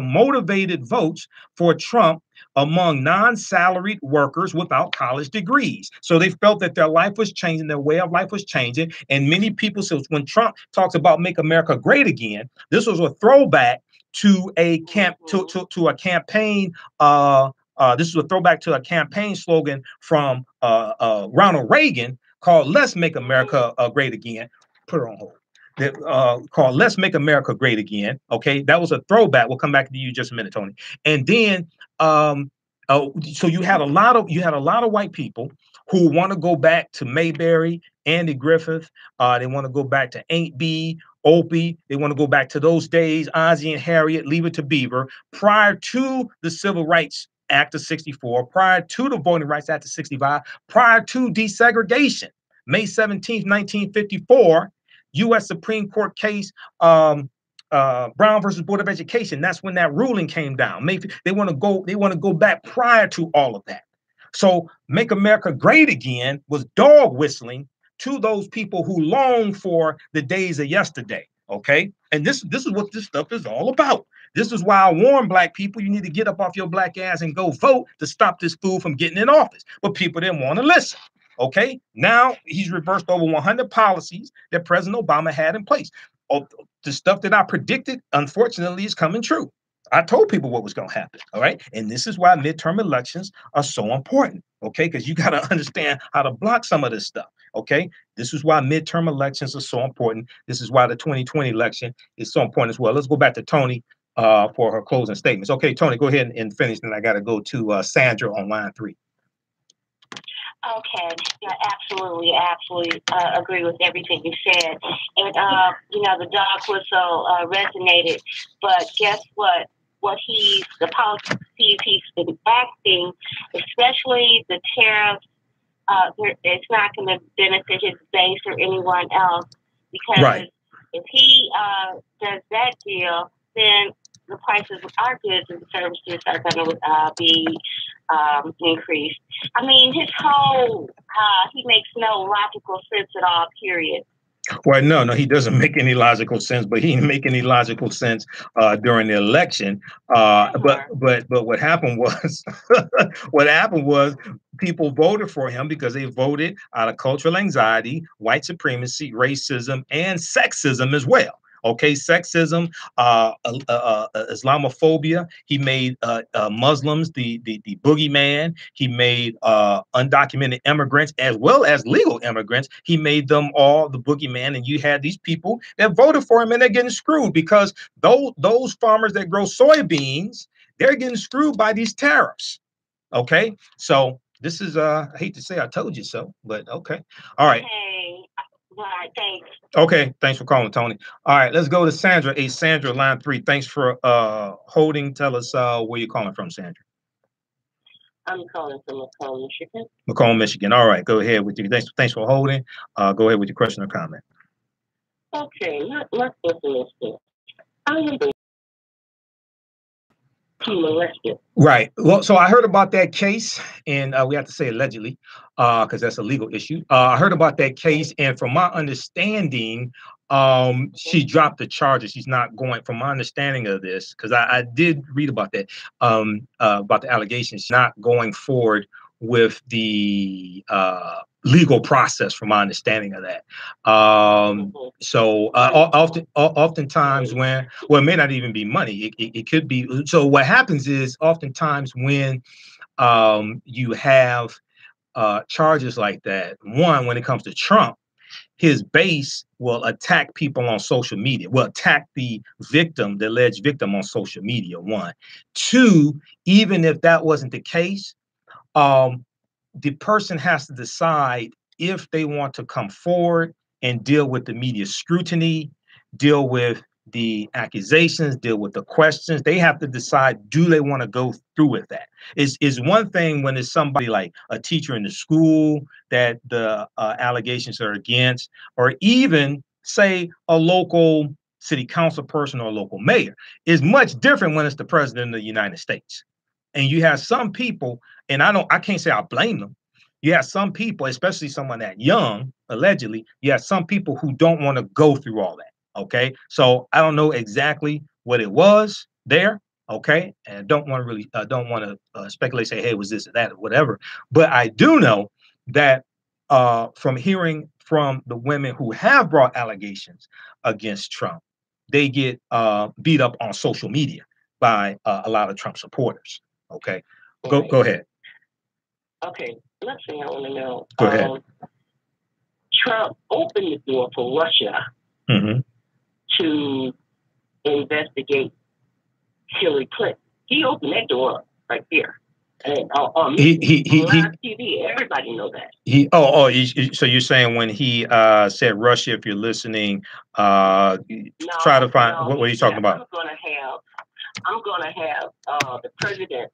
motivated votes for Trump among non-salaried workers without college degrees. So they felt that their life was changing, their way of life was changing. And many people, so when Trump talks about make America great again, this was a throwback to a campaign. This is a throwback to a campaign slogan from Ronald Reagan called "Let's Make America Great Again." Put it on hold. Called "Let's Make America Great Again." Okay, that was a throwback. We'll come back to you in just a minute, Tony. And then, so you had a lot of white people who want to go back to Mayberry, Andy Griffith. They want to go back to Aunt B, Opie. They want to go back to those days, Ozzie and Harriet, Leave It to Beaver, prior to the Civil Rights Act of '64, prior to the Voting Rights Act of '65, prior to desegregation. May 17th, 1954. U.S. Supreme Court case, Brown versus Board of Education. That's when that ruling came down. Maybe they want to go back prior to all of that. So Make America Great Again was dog whistling to those people who long for the days of yesterday. Okay, and this is what this stuff is all about. This is why I warn black people, you need to get up off your black ass and go vote to stop this fool from getting in office. But people didn't want to listen. Okay, now he's reversed over 100 policies that President Obama had in place. Oh, the stuff that I predicted, unfortunately, is coming true. I told people what was going to happen. All right. And this is why midterm elections are so important. Okay. Because you got to understand how to block some of this stuff. Okay. This is why midterm elections are so important. This is why the 2020 election is so important as well. Let's go back to Tony for her closing statements. Okay, Tony, go ahead and finish. And I got to go to Sandra on line 3. Okay, yeah, absolutely agree with everything you said. And, the dog whistle resonated, but guess what? The policies he's been acting, especially the tariffs, it's not going to benefit his base or anyone else, because if he does that deal, then the prices of our goods and services are going to be increased. I mean, his whole, he makes no logical sense at all, period. Well, no, he doesn't make any logical sense, but he didn't make any logical sense during the election. But what happened was, people voted for him because they voted out of cultural anxiety, white supremacy, racism, and sexism as well. Okay, sexism, Islamophobia. He made Muslims the boogeyman. He made undocumented immigrants as well as legal immigrants. He made them all the boogeyman. And you had these people that voted for him, and they're getting screwed because those farmers that grow soybeans, they're getting screwed by these tariffs. Okay, so this is I hate to say I told you so, but okay, all right. Hey. Right, thanks. Okay, thanks for calling, Tony. All right, let's go to Sandra. Hey, Sandra, line 3. Thanks for holding. Tell us where you're calling from, Sandra. I'm calling from Macomb, Michigan. Macomb, Michigan. All right, go ahead with you. Thanks for holding. Go ahead with your question or comment. Okay, my question is this. I am molested. Right. Well, so I heard about that case, and we have to say allegedly, because that's a legal issue. I heard about that case, and from my understanding, she dropped the charges. She's not going, from my understanding of this, because I did read about that, about the allegations, she's not going forward with the legal process, from my understanding of that. So oftentimes when, well, it may not even be money, it could be. So what happens is oftentimes when you have charges like that, one, when it comes to Trump, his base will attack people on social media, will attack the victim, the alleged victim, on social media, one. Two, even if that wasn't the case, the person has to decide if they want to come forward and deal with the media scrutiny, deal with the accusations, deal with the questions. They have to decide, do they want to go through with that? It's one thing when it's somebody like a teacher in the school that the allegations are against, or even say a local city council person or a local mayor. It's much different when it's the president of the United States. And you have some people, and I can't say I blame them. You have some people, especially someone that young, allegedly, you have some people who don't want to go through all that. Okay. So I don't know exactly what it was there. Okay. And don't want to really, don't want to speculate, say, hey, was this or that or whatever. But I do know that from hearing from the women who have brought allegations against Trump, they get beat up on social media by a lot of Trump supporters. Okay, go ahead. Okay, next thing I want to know. Go ahead. Trump opened the door for Russia to investigate Hillary Clinton. He opened that door up right there. And on live TV, everybody know that. So you're saying when he said, Russia, if you're listening, try to find what are you talking about? I'm gonna have the President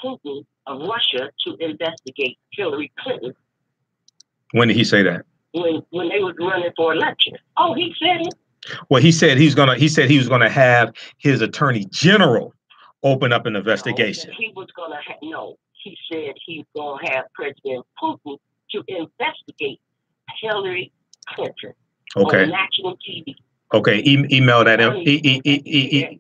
Putin of Russia to investigate Hillary Clinton. When did he say that? When they was running for election. Oh, he said it. Well, he said he was gonna have his attorney general open up an investigation. No, he was gonna he said he's gonna have President Putin to investigate Hillary Clinton on national TV. Okay, email that.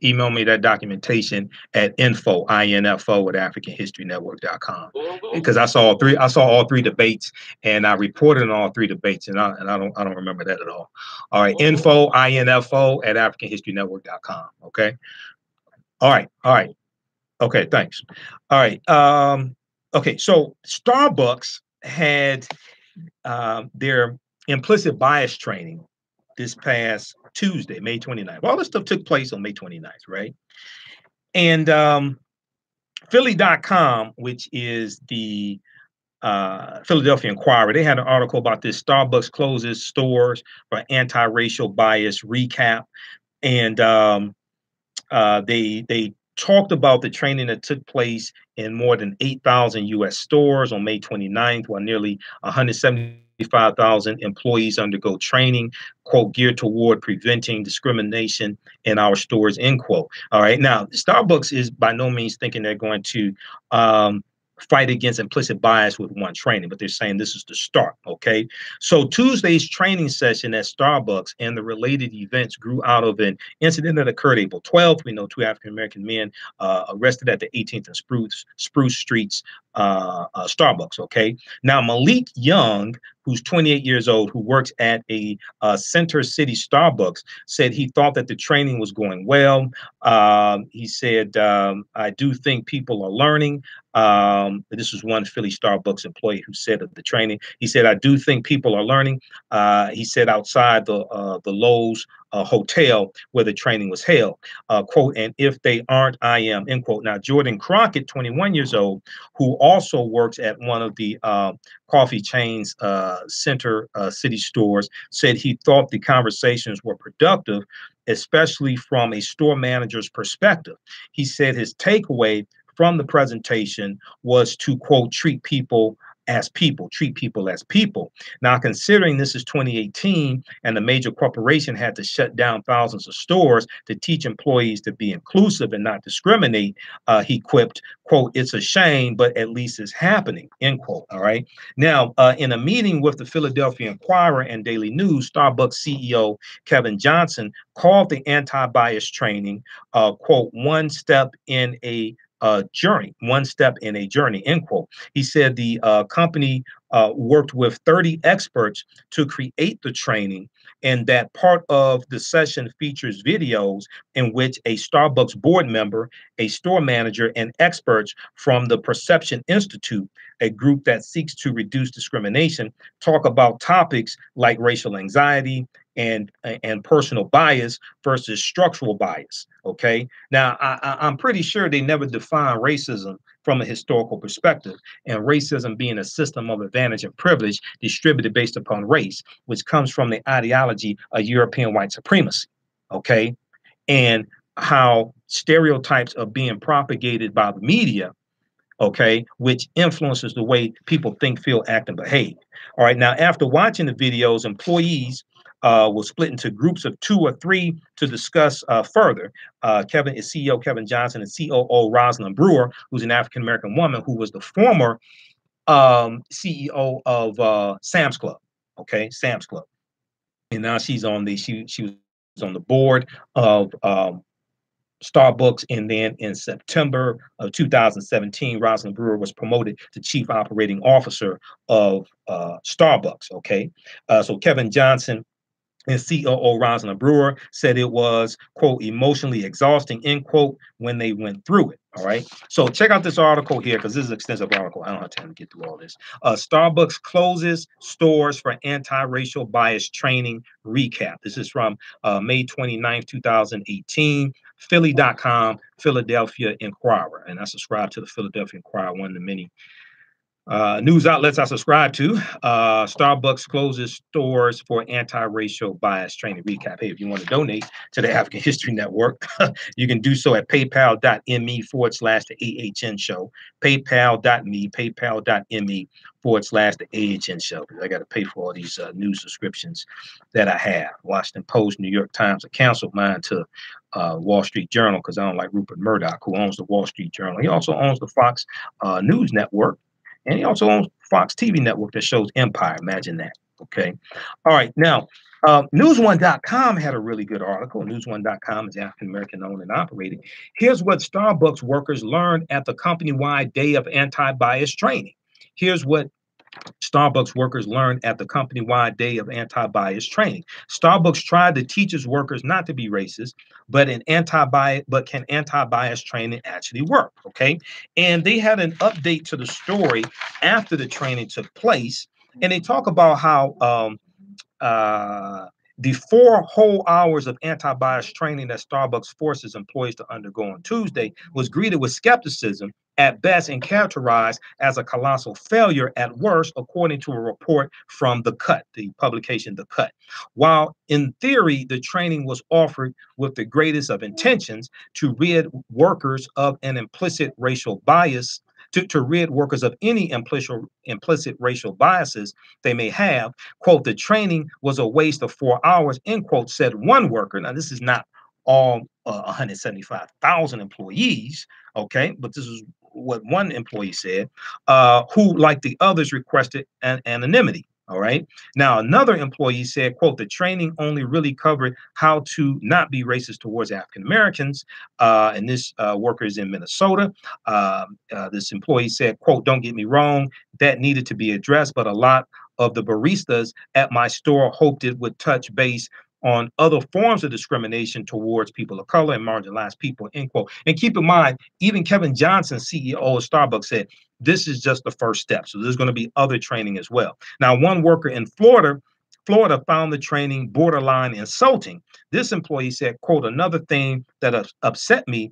Email me that documentation at info at africanhistorynetwork.com, because I saw all three debates, and I reported on all three debates, and I don't remember that at all. All right, info at africanhistorynetwork.com. Okay. All right. All right. Okay. Thanks. All right. Okay. So Starbucks had their implicit bias training this past Tuesday, May 29th. All this stuff took place on May 29th, right? And Philly.com, which is the Philadelphia Inquirer, they had an article about this: Starbucks closes stores for anti-racial bias recap. And they talked about the training that took place in more than 8,000 U.S. stores on May 29th, while nearly 175,000 employees undergo training, quote, geared toward preventing discrimination in our stores, end quote. All right. Now, Starbucks is by no means thinking they're going to fight against implicit bias with one training, but they're saying this is the start. Okay. So Tuesday's training session at Starbucks and the related events grew out of an incident that occurred April 12th. We know two African-American men arrested at the 18th and Spruce Streets Starbucks. Okay. Now, Malik Young, who's 28 years old, who works at a Center City Starbucks, said he thought that the training was going well. He said, I do think people are learning. This was one Philly Starbucks employee who said of the training. He said, I do think people are learning. He said outside the Lowe's hotel where the training was held, quote, and if they aren't, I am, end quote. Now, Jordan Crockett, 21 years old, who also works at one of the coffee chains Center City stores, said he thought the conversations were productive, especially from a store manager's perspective. He said his takeaway from the presentation was to, quote, treat people as people. Now, considering this is 2018 and the major corporation had to shut down thousands of stores to teach employees to be inclusive and not discriminate, he quipped, quote, it's a shame, but at least it's happening, end quote. All right. Now, in a meeting with the Philadelphia Inquirer and Daily News, Starbucks CEO Kevin Johnson called the anti-bias training, quote, one step in a journey, end quote. He said the company worked with 30 experts to create the training, and that part of the session features videos in which a Starbucks board member, a store manager, and experts from the Perception Institute, a group that seeks to reduce discrimination, talk about topics like racial anxiety and personal bias versus structural bias. Okay. Now, I'm pretty sure they never defined racism from a historical perspective, and racism being a system of advantage and privilege distributed based upon race, which comes from the ideology of European white supremacy. Okay. And how stereotypes are being propagated by the media, okay, which influences the way people think, feel, act, and behave. All right. Now, after watching the videos, employees will split into groups of 2 or 3 to discuss further. CEO Kevin Johnson and COO Roseanne Barr, who's an African-American woman who was the former CEO of Sam's Club. Okay, Sam's Club. And now she's on she was on the board of Starbucks, and then in September of 2017, Roseanne Barr was promoted to Chief Operating Officer of Starbucks. Okay, so Kevin Johnson and COO Roseanne Barr said it was, quote, emotionally exhausting, end quote, when they went through it. All right. So check out this article here, because this is an extensive article. I don't have time to get through all this. Starbucks closes stores for anti-racial bias training recap. This is from May 29th, 2018. Philly.com, Philadelphia Inquirer. And I subscribe to the Philadelphia Inquirer, one of the many news outlets I subscribe to. Starbucks closes stores for anti-racial bias training recap. Hey, if you want to donate to the African History Network, you can do so at paypal.me/the AHN show. paypal.me/the AHN show. I got to pay for all these news subscriptions that I have. Washington Post, New York Times. I canceled mine to Wall Street Journal because I don't like Rupert Murdoch, who owns the Wall Street Journal. He also owns the Fox News Network. And he also owns Fox TV network that shows Empire. Imagine that. Okay. All right. Now, Newsone.com had a really good article. Newsone.com is African American owned and operated. Here's what Starbucks workers learned at the company-wide day of anti-bias training. Here's what Starbucks workers learned at the company-wide day of anti-bias training. Starbucks tried to teach its workers not to be racist, but can anti-bias training actually work? Okay, and they had an update to the story after the training took place, and they talk about how the 4 whole hours of anti-bias training that Starbucks forces employees to undergo on Tuesday was greeted with skepticism at best and characterized as a colossal failure at worst, according to a report from The Cut, the publication The Cut. While in theory, the training was offered with the greatest of intentions to rid workers of an implicit racial bias, to rid workers of any implicit racial biases they may have, quote, the training was a waste of 4 hours, end quote, said one worker. Now, this is not all 175,000 employees, okay, but this is what one employee said, who, like the others, requested anonymity. All right. Now, another employee said, quote, the training only really covered how to not be racist towards African Americans. And this worker is in Minnesota. This employee said, quote, don't get me wrong, that needed to be addressed, but a lot of the baristas at my store hoped it would touch base on other forms of discrimination towards people of color and marginalized people, end quote. And keep in mind, even Kevin Johnson, CEO of Starbucks, said this is just the first step. So there's going to be other training as well. Now, one worker in Florida found the training borderline insulting. This employee said, quote, another thing that upset me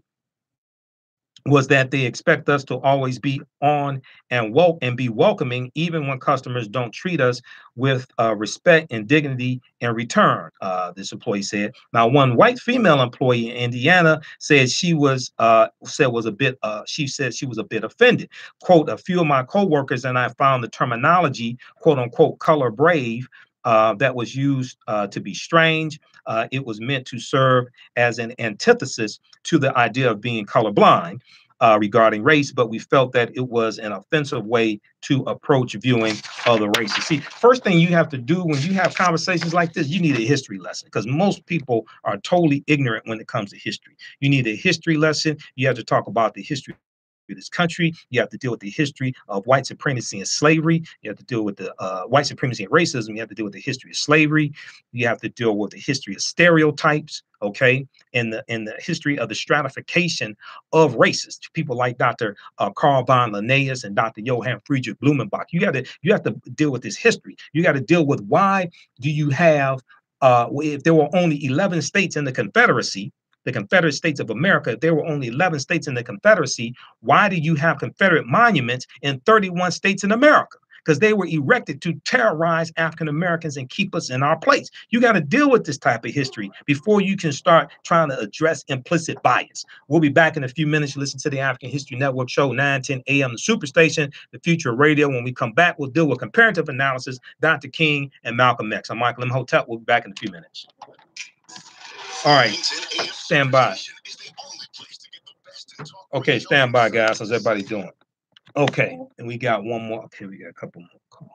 was that they expect us to always be on and be welcoming, even when customers don't treat us with respect and dignity in return, this employee said. Now, one white female employee in Indiana said she was a bit offended. Quote, a few of my coworkers and I found the terminology, quote unquote, color brave, that was used to be strange. It was meant to serve as an antithesis to the idea of being colorblind regarding race, but we felt that it was an offensive way to approach viewing other races. See, first thing you have to do when you have conversations like this, you need a history lesson, because most people are totally ignorant when it comes to history. You need a history lesson. You have to talk about the history of this country. You have to deal with the history of white supremacy and slavery. You have to deal with the white supremacy and racism. You have to deal with the history of slavery. You have to deal with the history of stereotypes, okay, and the history of the stratification of races. People like Dr. Carl von Linnaeus and Dr. Johann Friedrich Blumenbach. You have to deal with this history. You got to deal with why do you have if there were only 11 states in the Confederacy, the Confederate States of America, if there were only 11 states in the Confederacy, why do you have Confederate monuments in 31 states in America? Because they were erected to terrorize African Americans and keep us in our place. You got to deal with this type of history before you can start trying to address implicit bias. We'll be back in a few minutes. Listen to the African History Network show, 9:10 AM, the Superstation, the future of radio. When we come back, we'll deal with comparative analysis, Dr. King and Malcolm X. I'm Michael Imhotep. We'll be back in a few minutes. All right, stand by. Okay, stand by, guys. How's everybody doing? Okay, and we got one more. Okay, we got a couple more calls.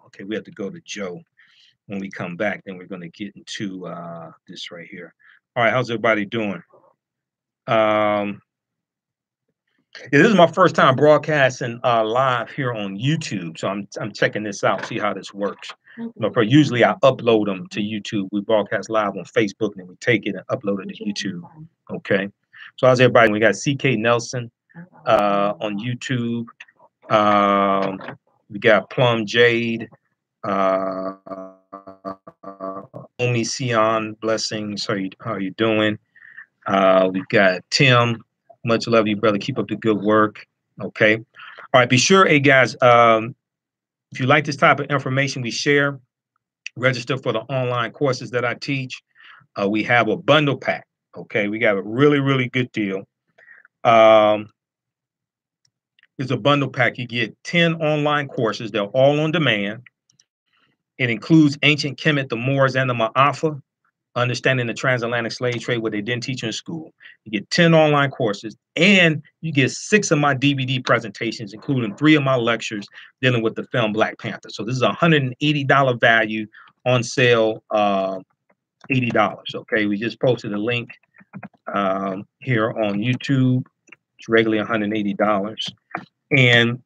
Okay, we have to go to Joe when we come back. Then we're going to get into this right here. All right, how's everybody doing? Yeah, this is my first time broadcasting live here on YouTube, so I'm checking this out, see how this works. You know, usually I upload them to YouTube. We broadcast live on Facebook, and then we take it and upload it to YouTube. Okay, so how's everybody? We got CK Nelson on YouTube. We got Plum Jade, Omi Sion, blessings. How you doing? We've got Tim. Much love you, brother. Keep up the good work. Okay. All right. Be sure, hey guys, if you like this type of information we share, register for the online courses that I teach. We have a bundle pack. Okay. We got a really, really good deal. It's a bundle pack. You get 10 online courses. They're all on demand. It includes Ancient Kemet, the Moors, and the Ma'afa, Understanding the Transatlantic Slave Trade, what they didn't teach in school. You get 10 online courses, and you get 6 of my DVD presentations, including 3 of my lectures dealing with the film Black Panther. So this is a $180 value on sale, $80. Okay, we just posted a link here on YouTube. It's regularly $180, and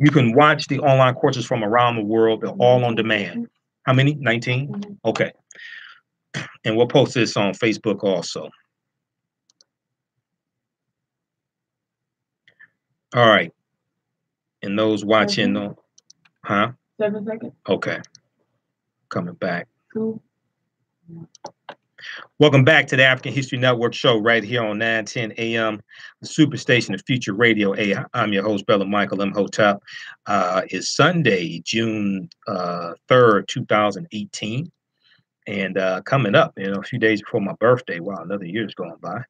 you can watch the online courses from around the world. They're all on demand. How many? 19? Okay. And we'll post this on Facebook also. All right. And those watching, huh? 7 seconds. Okay. Coming back. Cool. Welcome back to the African History Network show right here on 910 AM, the Superstation of Future Radio. Hey, I'm your host, Brother Michael Imhotep. It's Sunday, June 3rd, 2018. And coming up, a few days before my birthday. Wow, another year's going by.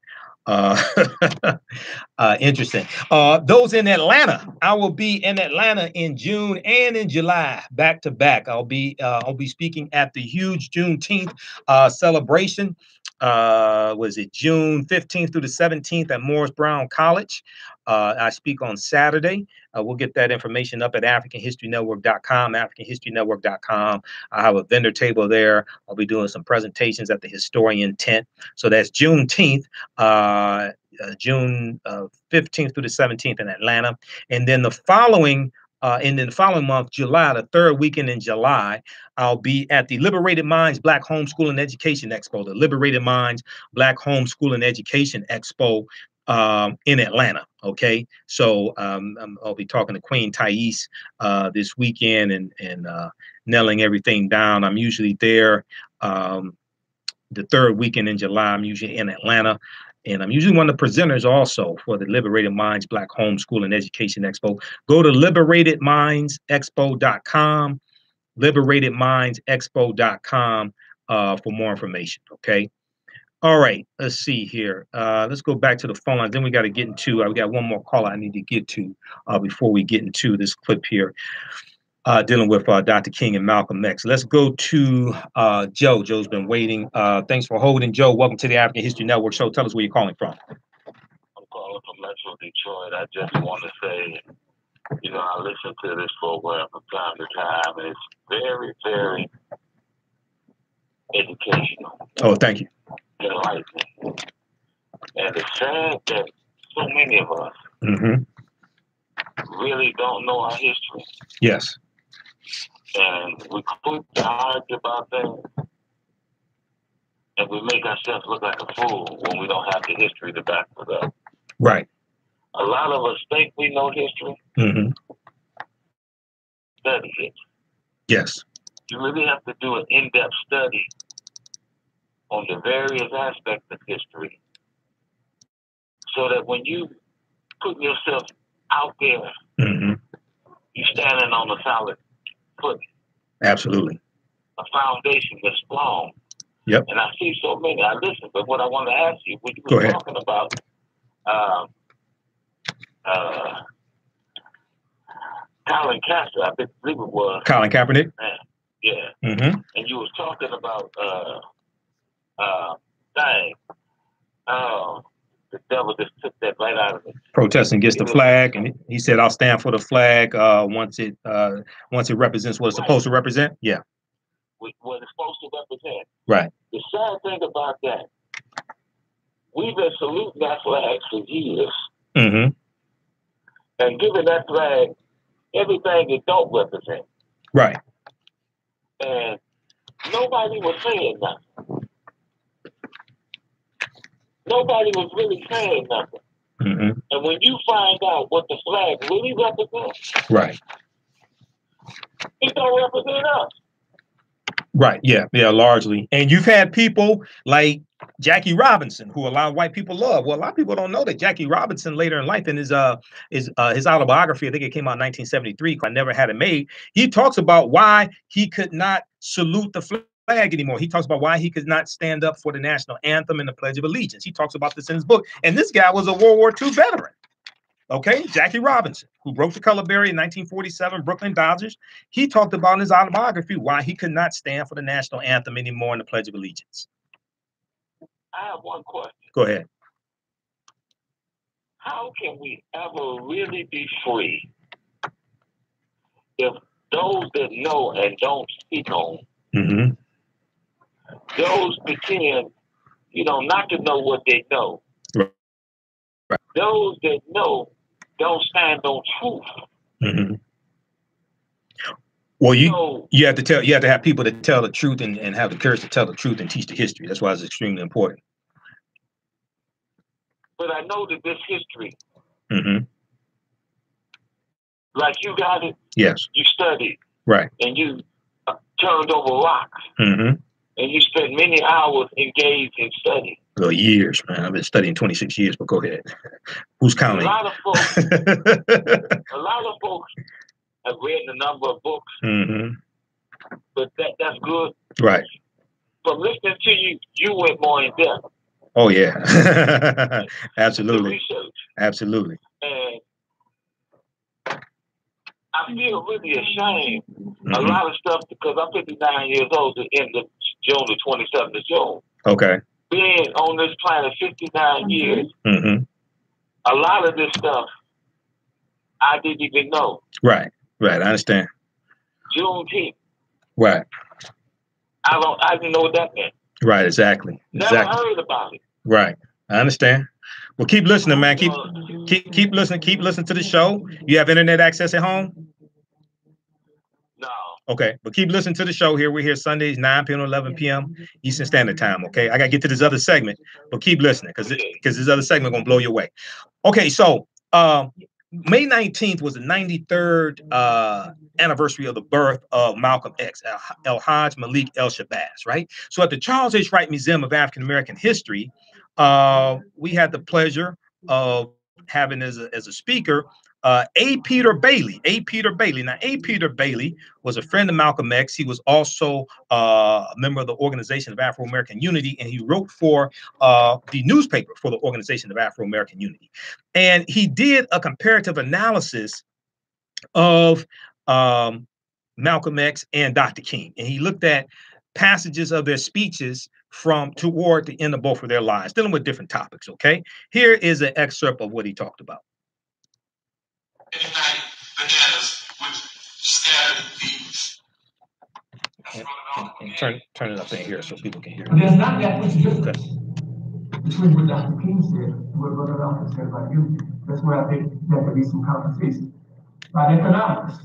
Interesting. Those in Atlanta, I will be in Atlanta in June and in July, back to back. I'll be speaking at the huge Juneteenth celebration. Was it June 15th through the 17th at Morris Brown College? I speak on Saturday. We'll get that information up at AfricanHistoryNetwork.com, AfricanHistoryNetwork.com. I have a vendor table there. I'll be doing some presentations at the Historian Tent. So that's Juneteenth, June 15th through the 17th in Atlanta. And then the following month, July, the third weekend in July, I'll be at the Liberated Minds Black Homeschool and Education Expo, the Liberated Minds Black Homeschool and Education Expo in Atlanta. Okay, so I'll be talking to Queen Thais this weekend and nailing everything down. I'm usually there the third weekend in July. I'm usually in Atlanta. And I'm usually one of the presenters also for the Liberated Minds Black Homeschool and Education Expo. Go to liberatedmindsexpo.com, liberatedmindsexpo.com for more information, okay? All right, let's see here. Let's go back to the phone line. Then we got to get into, we got one more call I need to get to before we get into this clip here, dealing with Dr. King and Malcolm X. Let's go to Joe. Joe's been waiting. Thanks for holding, Joe. Welcome to the African History Network show. Tell us where you're calling from. I'm calling from Metro Detroit. I just want to say, I listen to this program from time to time, and it's very, very educational. Oh, thank you. Enlightening. And it's sad that so many of us really don't know our history. Yes. And we quick to argue about things, and we make ourselves look like a fool when we don't have the history to back it up. Right. A lot of us think we know history. Study it. Yes. You really have to do an in-depth study on the various aspects of history, so that when you put yourself out there, you're standing on a solid footing. Absolutely. A foundation that's strong. Yep. And I see so many. I listen, but what I want to ask you, when you Go were ahead. talking about Colin Castro, I believe it was. Colin Kaepernick? Yeah. Mm-hmm. And you was talking about the devil just took that right out of it. Protesting against the flag, and he said, "I'll stand for the flag once it represents what it's supposed to represent." Yeah. What it's supposed to represent. Right. The sad thing about that, we've been saluting that flag for years, Mm-hmm. and giving that flag everything it don't represent. Right. And nobody was saying nothing. Nobody was really saying nothing. Mm-hmm. And when you find out what the flag really represents, right, it don't represent us. Right. Yeah. Yeah. Largely. And you've had people like Jackie Robinson, who a lot of white people love. Well, a lot of people don't know that Jackie Robinson later in life, in his autobiography, I think it came out in 1973. I never had it made. He talks about why he could not salute the flag anymore. He talks about why he could not stand up for the national anthem and the Pledge of Allegiance. He talks about this in his book. And this guy was a World War II veteran. Okay, Jackie Robinson, who broke the color barrier in 1947, Brooklyn Dodgers. He talked about in his autobiography why he could not stand for the national anthem anymore in the Pledge of Allegiance. I have one question. Go ahead. How can we ever really be free if those that know and don't speak on Mm-hmm. Those pretend, not to know what they know. Right. Those that know don't stand on truth. Mm-hmm. Well, you have to have people that tell the truth and have the courage to tell the truth and teach the history. That's why it's extremely important. But I know that this history, mm-hmm. like you got it, yes, you studied, right, and you turned over rocks, mm-hmm. and you spent many hours engaged in study. Well, years, man. I've been studying 26 years, but go ahead. Who's counting? A lot of folks have read a number of books, mm-hmm. but that's good. Right. From listening to you, you went more in depth. Oh yeah, absolutely, Research. Absolutely. And I feel really ashamed. Mm-hmm. A lot of stuff because I'm 59 years old. The end of June, the 27th of June. Okay. Being on this planet 59 years, mm-hmm. a lot of this stuff I didn't even know. Right. Right. I understand. Juneteenth. Right. I didn't know what that meant. Right. Exactly. Never heard about it. Right. I understand. Well, keep listening, man. Keep listening. Keep listening to the show. You have internet access at home? No. Okay, but keep listening to the show here. We're here Sundays, 9 p.m. to 11 p.m. Eastern Standard Time. Okay, I gotta get to this other segment, but keep listening because this other segment gonna blow your way. Okay, so May 19th was the 93rd anniversary of the birth of Malcolm X, El-Hajj Malik El-Shabazz, right? So at the Charles H. Wright Museum of African American History, we had the pleasure of having as a speaker A. Peter Bailey. A. Peter Bailey. Now, A. Peter Bailey was a friend of Malcolm X. He was also a member of the Organization of Afro-American Unity, and he wrote for the newspaper for the Organization of Afro-American Unity. And he did a comparative analysis of Malcolm X and Dr. King. And he looked at passages of their speeches from toward the end of both of their lives, dealing with different topics, okay? Here is an excerpt of what he talked about. Ignite bananas with scattered leaves. And turn it up in here so people can hear. But there's not that much difference between what Dr. King said and what Brother Malcolm said about unity. That's where I think there could be some conversation. About economics,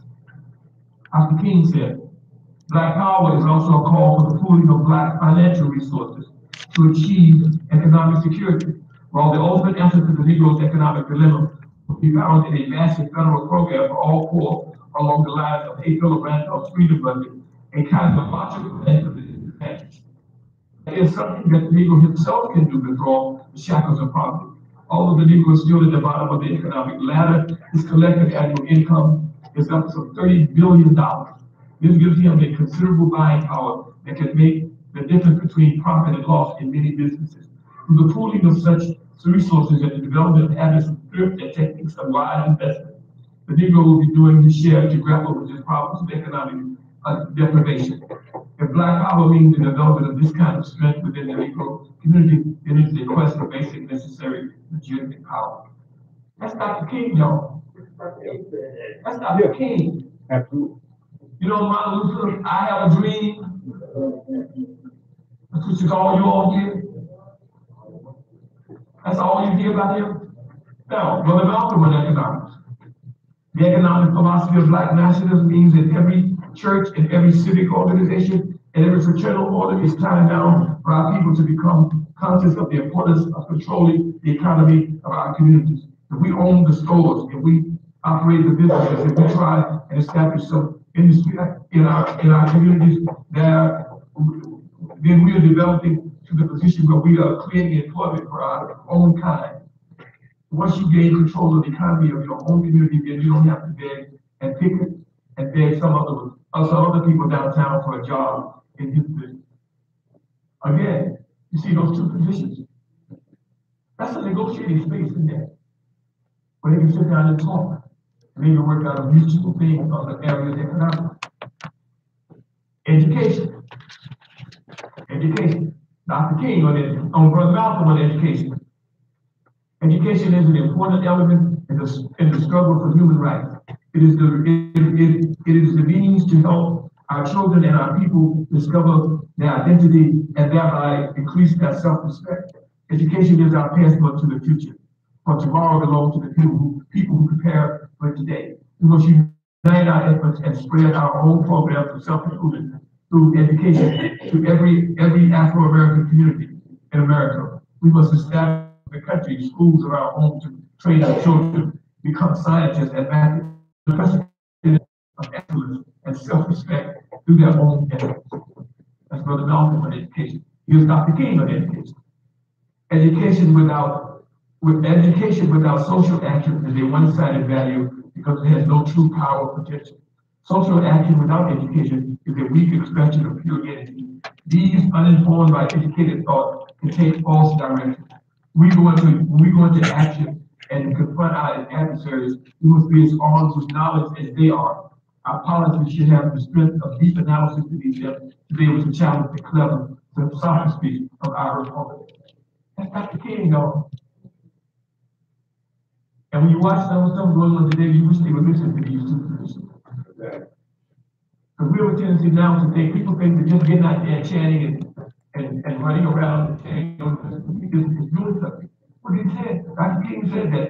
Dr. King said, Black power is also a call for the pooling of Black financial resources to achieve economic security. While the ultimate answer to the Negro's economic dilemma will be found in a massive federal program for all poor along the lines of A. Philip Randolph's freedom budget, a kind of logical end of the advantage. It is something that the Negro himself can do to draw the shackles of poverty. Although the Negro is still at the bottom of the economic ladder, his collective annual income is up to $30 billion. This gives him a considerable buying power that can make the difference between profit and loss in many businesses. Through the pooling of such resources and the development of habits of thrift and techniques of wise investment, the Negro will be doing his share to grapple with his problems of economic deprivation. If Black power means the development of this kind of strength within the Negro community, then it is a quest for basic, necessary, legitimate power. That's Dr. King, y'all. That's Dr. King. Absolutely. You know, Martin Luther, I have a dream. That's what you all hear. That's all you hear about him. Now, Brother Malcolm in economics. The economic philosophy of Black nationalism means that every church and every civic organization and every fraternal order is time down for our people to become conscious of the importance of controlling the economy of our communities. If we own the stores, if we operate the businesses, if we try and establish some industry in our communities, then we are developing to the position where we are creating employment for our own kind. Once you gain control of the economy of your own community, then you don't have to beg and picket and beg some other people downtown for a job in his business. Again, you see those two positions. That's a negotiating space in there, where they can sit down and talk. And they can work out a mutual thing on the area of economics. Education. Education. Dr. King on Brother Malcolm on education. Education is an important element in the struggle for human rights. It is the means to help our children and our people discover their identity and thereby increase their self-respect. Education is our passport to the future. For tomorrow belongs to the people who prepare for today. We must unite our efforts and spread our own programs of self-improvement through education to every Afro-American community in America. We must establish the country, schools of our own to train our children, become scientists and mathematicians of excellence and self-respect through their own efforts. That's Brother Malcolm on education. Here's Dr. King on education. Education without social action is a one-sided value because it has no true power or potential. Social action without education is a weak expression of pure energy. These uninformed by educated thought can take false direction. When we go into action and confront our adversaries, we must be as armed with knowledge as they are. Our policies should have the strength of deep analysis to be able to challenge the clever sophistry of our republic. That's Dr. King, though. And when you watch some going on today, you wish they would listen to these two positions. Because we have a tendency now to think, people think that just getting out there chanting and running around and is doing something. What he said, Dr. King said that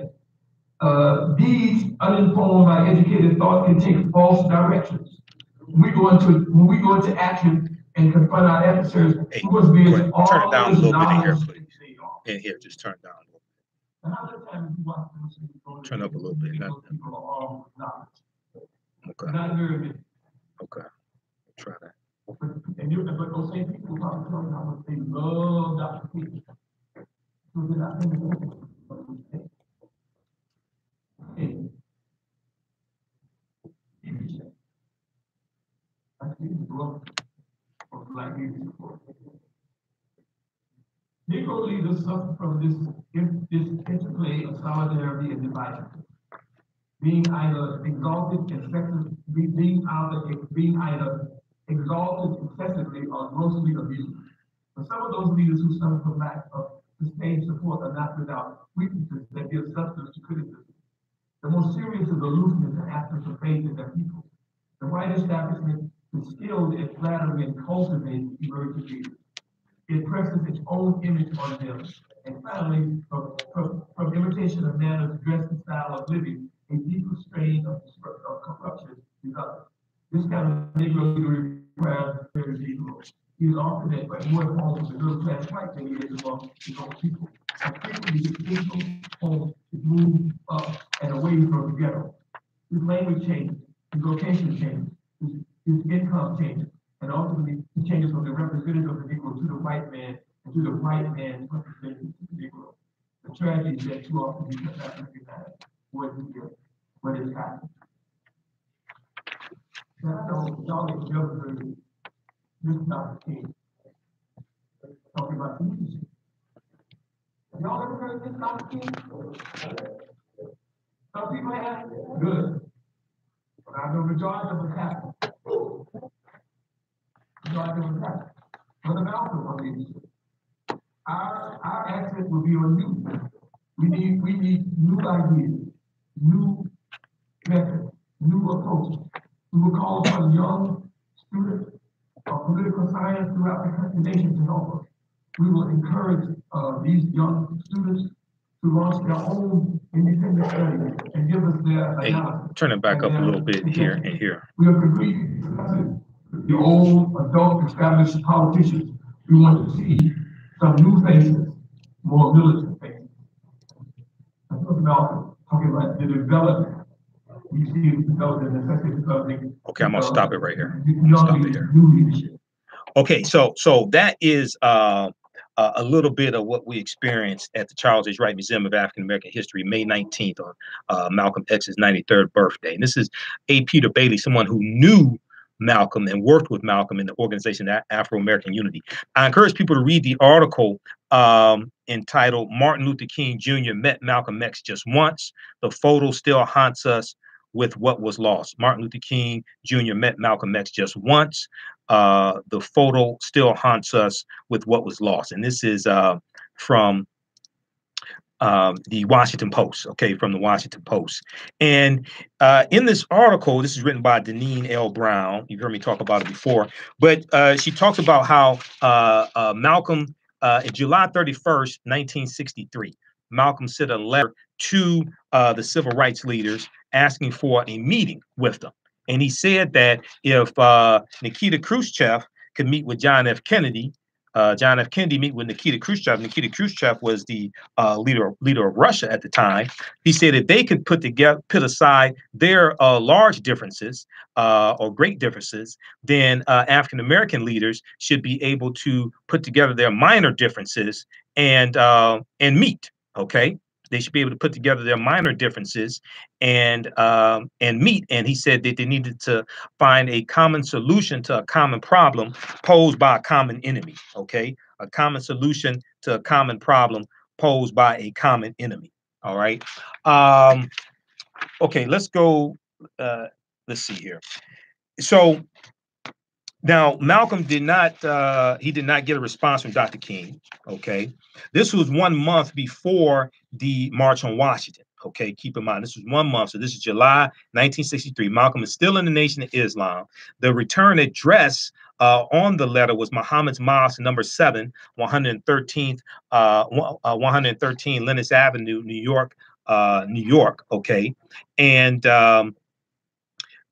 these uninformed by educated thought can take false directions. When we go into action and confront our adversaries, we must be as all turn it down a little bit in here, please. In here, just turn it down a little bit. Turn up a little bit. Okay. Okay. Try that. But those same people probably tell you how much they love Dr. King. So they're not I think the growth of Black leadership. Negro leaders suffer from this interplay of solidarity and division, being either exalted excessively, being either exalted excessively or grossly abused. But some of those leaders who suffer from lack of sustained support are not without weaknesses that give substance to criticism. The most serious is aloofness and absence of faith in their people. The white establishment is skilled in flattery and cultivating emerging leaders. It presses its own image on them. And finally, from imitation of manners, dress, and style of living, a deeper strain of corruption develops. This kind of Negro leader requires very Negro. He is often more involved with the middle class white than he is among his own people. And frequently, his people home is moved up and away from the ghetto. His language changes, his location changes, his income changes, and ultimately he changes from the representative of the Negro to the white man, and to the white man's representative to the Negro. The tragedy is that too often we cannot recognize what is happening. Now, I know y'all have never heard this Dr. King talking about leadership. Have y'all ever heard this Dr. King? Some people have? Good. But I know majority of us haven't. Majority of us haven't. Brother Malcolm on leadership. Our accent will be on you. We need new ideas, new methods, new approaches. We will call upon young students of political science throughout the nation to help us. We will encourage these young students to launch their own independent studies and give us their analysis. Turn it back up a little bit here and here. We have agreed to discuss it with the old adult established politicians. We want to see some new faces, more militant faces. I'm talking about the development. We see the development, necessity of developing. Okay, I'm gonna stop it right here. Stop it here. Okay, so that is a little bit of what we experienced at the Charles H. Wright Museum of African American History, May 19th, on Malcolm X's 93rd birthday. And this is A. Peter Bailey, someone who knew Malcolm and worked with Malcolm in the organization Afro-American Unity. I encourage people to read the article entitled "Martin Luther King Jr. Met Malcolm X Just Once. The photo still haunts us with what was lost." Martin Luther King Jr. met Malcolm X just once. The photo still haunts us with what was lost. And this is from the Washington Post, okay, from the Washington Post. And in this article, this is written by Deneen L. Brown. You've heard me talk about it before, but she talks about how Malcolm, July 31st, 1963, Malcolm sent a letter to the civil rights leaders asking for a meeting with them. And he said that if Nikita Khrushchev could meet with John F. Kennedy, John F. Kennedy meet with Nikita Khrushchev. Nikita Khrushchev was the leader of Russia at the time. He said if they could put aside their large differences or great differences, then African American leaders should be able to put together their minor differences and meet. Okay. They should be able to put together their minor differences and meet. And he said that they needed to find a common solution to a common problem posed by a common enemy. Okay, a common solution to a common problem posed by a common enemy. All right. Okay, let's go. Let's see here. So now Malcolm did not get a response from Dr. King. Okay, this was 1 month before the March on Washington. Okay, keep in mind this was 1 month, so this is July 1963. Malcolm is still in the Nation of Islam. The return address on the letter was Muhammad's Mosque, number 7, 113th, 113 Lennox Avenue, New York, New York. Okay, and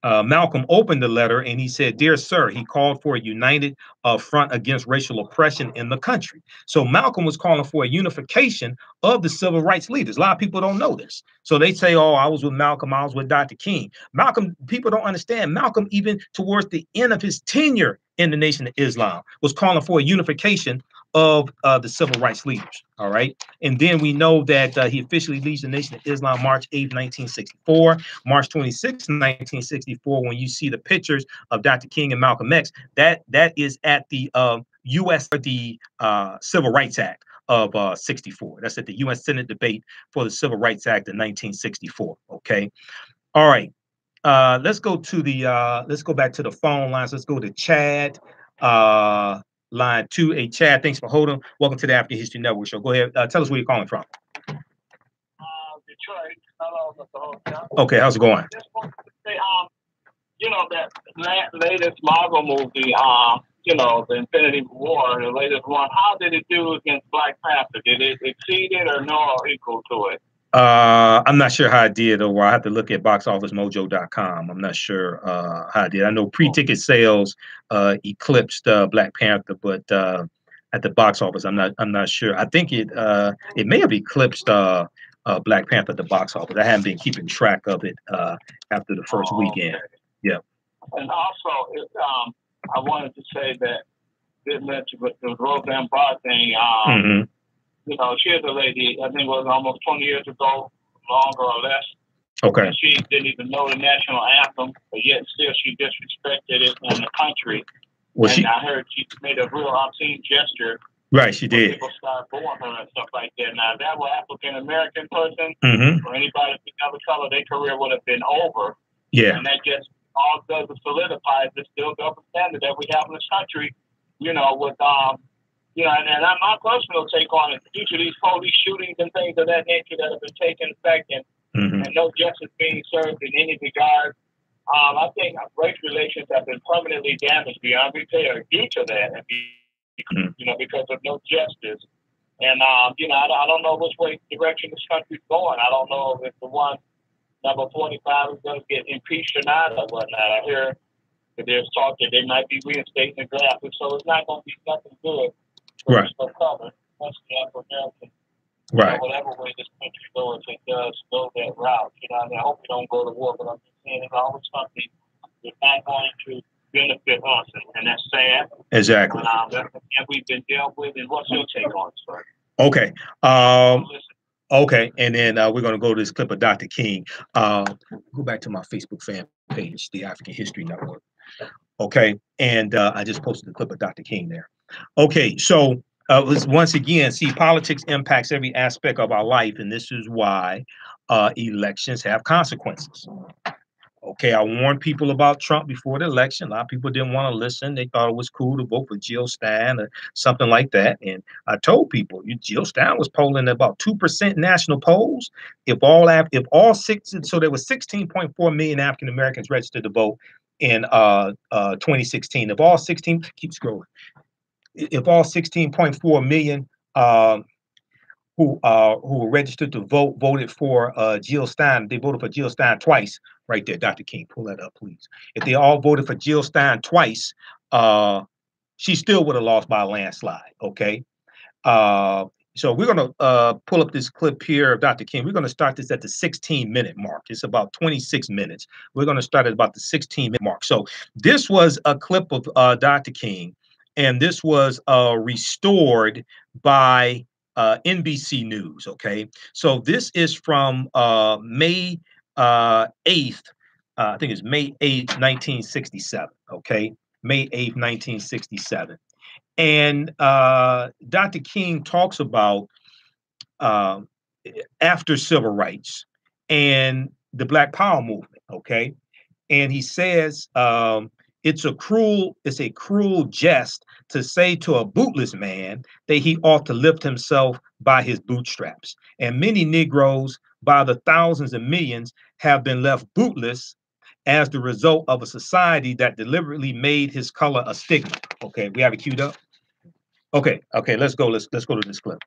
Malcolm opened the letter and he said, "Dear sir," he called for a united front against racial oppression in the country. So Malcolm was calling for a unification of the civil rights leaders. A lot of people don't know this. So they say, oh, I was with Malcolm, I was with Dr. King. Malcolm, people don't understand. Malcolm, even towards the end of his tenure in the Nation of Islam, was calling for a unification of the civil rights leaders. All right. And then we know that he officially leaves the Nation of Islam March 8th, 1964. March 26th, 1964, when you see the pictures of Dr. King and Malcolm X, that is at the U.S. the Civil Rights Act of 64. That's at the U.S. Senate debate for the Civil Rights Act of 1964. Okay. All right. Let's go back to the phone lines. Let's go to Chad. Line 2. Hey, Chad, thanks for holding. Welcome to the African History Network show. Go ahead. Tell us where you're calling from. Detroit. Hello, Mr. Hotel. Okay, how's it going? Just wanted to say, you know, that latest Marvel movie, you know, the Infinity War, the latest one, how did it do against Black Panther? Did it exceed it or no or equal to it? I'm not sure how I did, or I have to look at boxofficemojo.com. I'm not sure how I did. I know pre-ticket sales eclipsed Black Panther, but at the box office, I'm not sure. I think it may have eclipsed Black Panther at the box office. I haven't been keeping track of it after the first weekend. Okay. Yeah. And also, I wanted to say that did mention with the Roseanne Barr thing. You know, she is a lady, I think it was almost 20 years ago, longer or less. Okay. And she didn't even know the national anthem, but yet still she disrespected it in the country. Well, and I heard she made a real obscene gesture. Right, she did. People started booing her and stuff like that. Now, if that were African American person or anybody of another color, their career would have been over. Yeah. And that just all does is solidifies the still double standard that we have in this country, you know, with you know, and my personal take on it, due to these police shootings and things of that nature that have been taking effect and no justice being served in any regard, I think race relations have been permanently damaged beyond repair due to that, and you know, because of no justice. And you know, I don't know which way direction this country's going. I don't know if the one number 45 is going to get impeached or not or whatnot. I hear that there's talk that they might be reinstating the draft, so it's not going to be nothing good. Right. Cover, African-American, right. You know, whatever way this country goes, it does go that route. You know, I mean, I hope we don't go to war, but I'm just saying it's always something that's not going to benefit us, and that's sad. Exactly. And we've been dealt with, and what's your take on it, sir? Okay. Okay, and then we're going to go to this clip of Dr. King. Go back to my Facebook fan page, the African History Network. Okay, and I just posted a clip of Dr. King there. Okay, so once again, see, politics impacts every aspect of our life, and this is why elections have consequences. Okay, I warned people about Trump before the election. A lot of people didn't want to listen. They thought it was cool to vote for Jill Stein or something like that. And I told people, Jill Stein was polling at about 2% national polls. If all six, so there was 16.4 million African Americans registered to vote in 2016. If all 16, keep scrolling. If all 16.4 million who were registered to vote voted for Jill Stein, they voted for Jill Stein twice. Right there, Dr. King, pull that up, please. If they all voted for Jill Stein twice, she still would have lost by a landslide. Okay. So we're going to pull up this clip here of Dr. King. We're going to start this at the 16-minute mark. It's about 26 minutes. We're going to start at about the 16-minute mark. So this was a clip of Dr. King, and this was restored by NBC News. Okay. So this is from May 8th. I think it's May 8th, 1967. Okay. May 8th, 1967. And Dr. King talks about after civil rights and the Black Power movement. Okay. And he says it's a cruel jest to say to a bootless man that he ought to lift himself by his bootstraps. And many Negroes, by the thousands and millions, have been left bootless as the result of a society that deliberately made his color a stigma. Okay, we have it queued up. Okay, let's go. Let's go to this clip.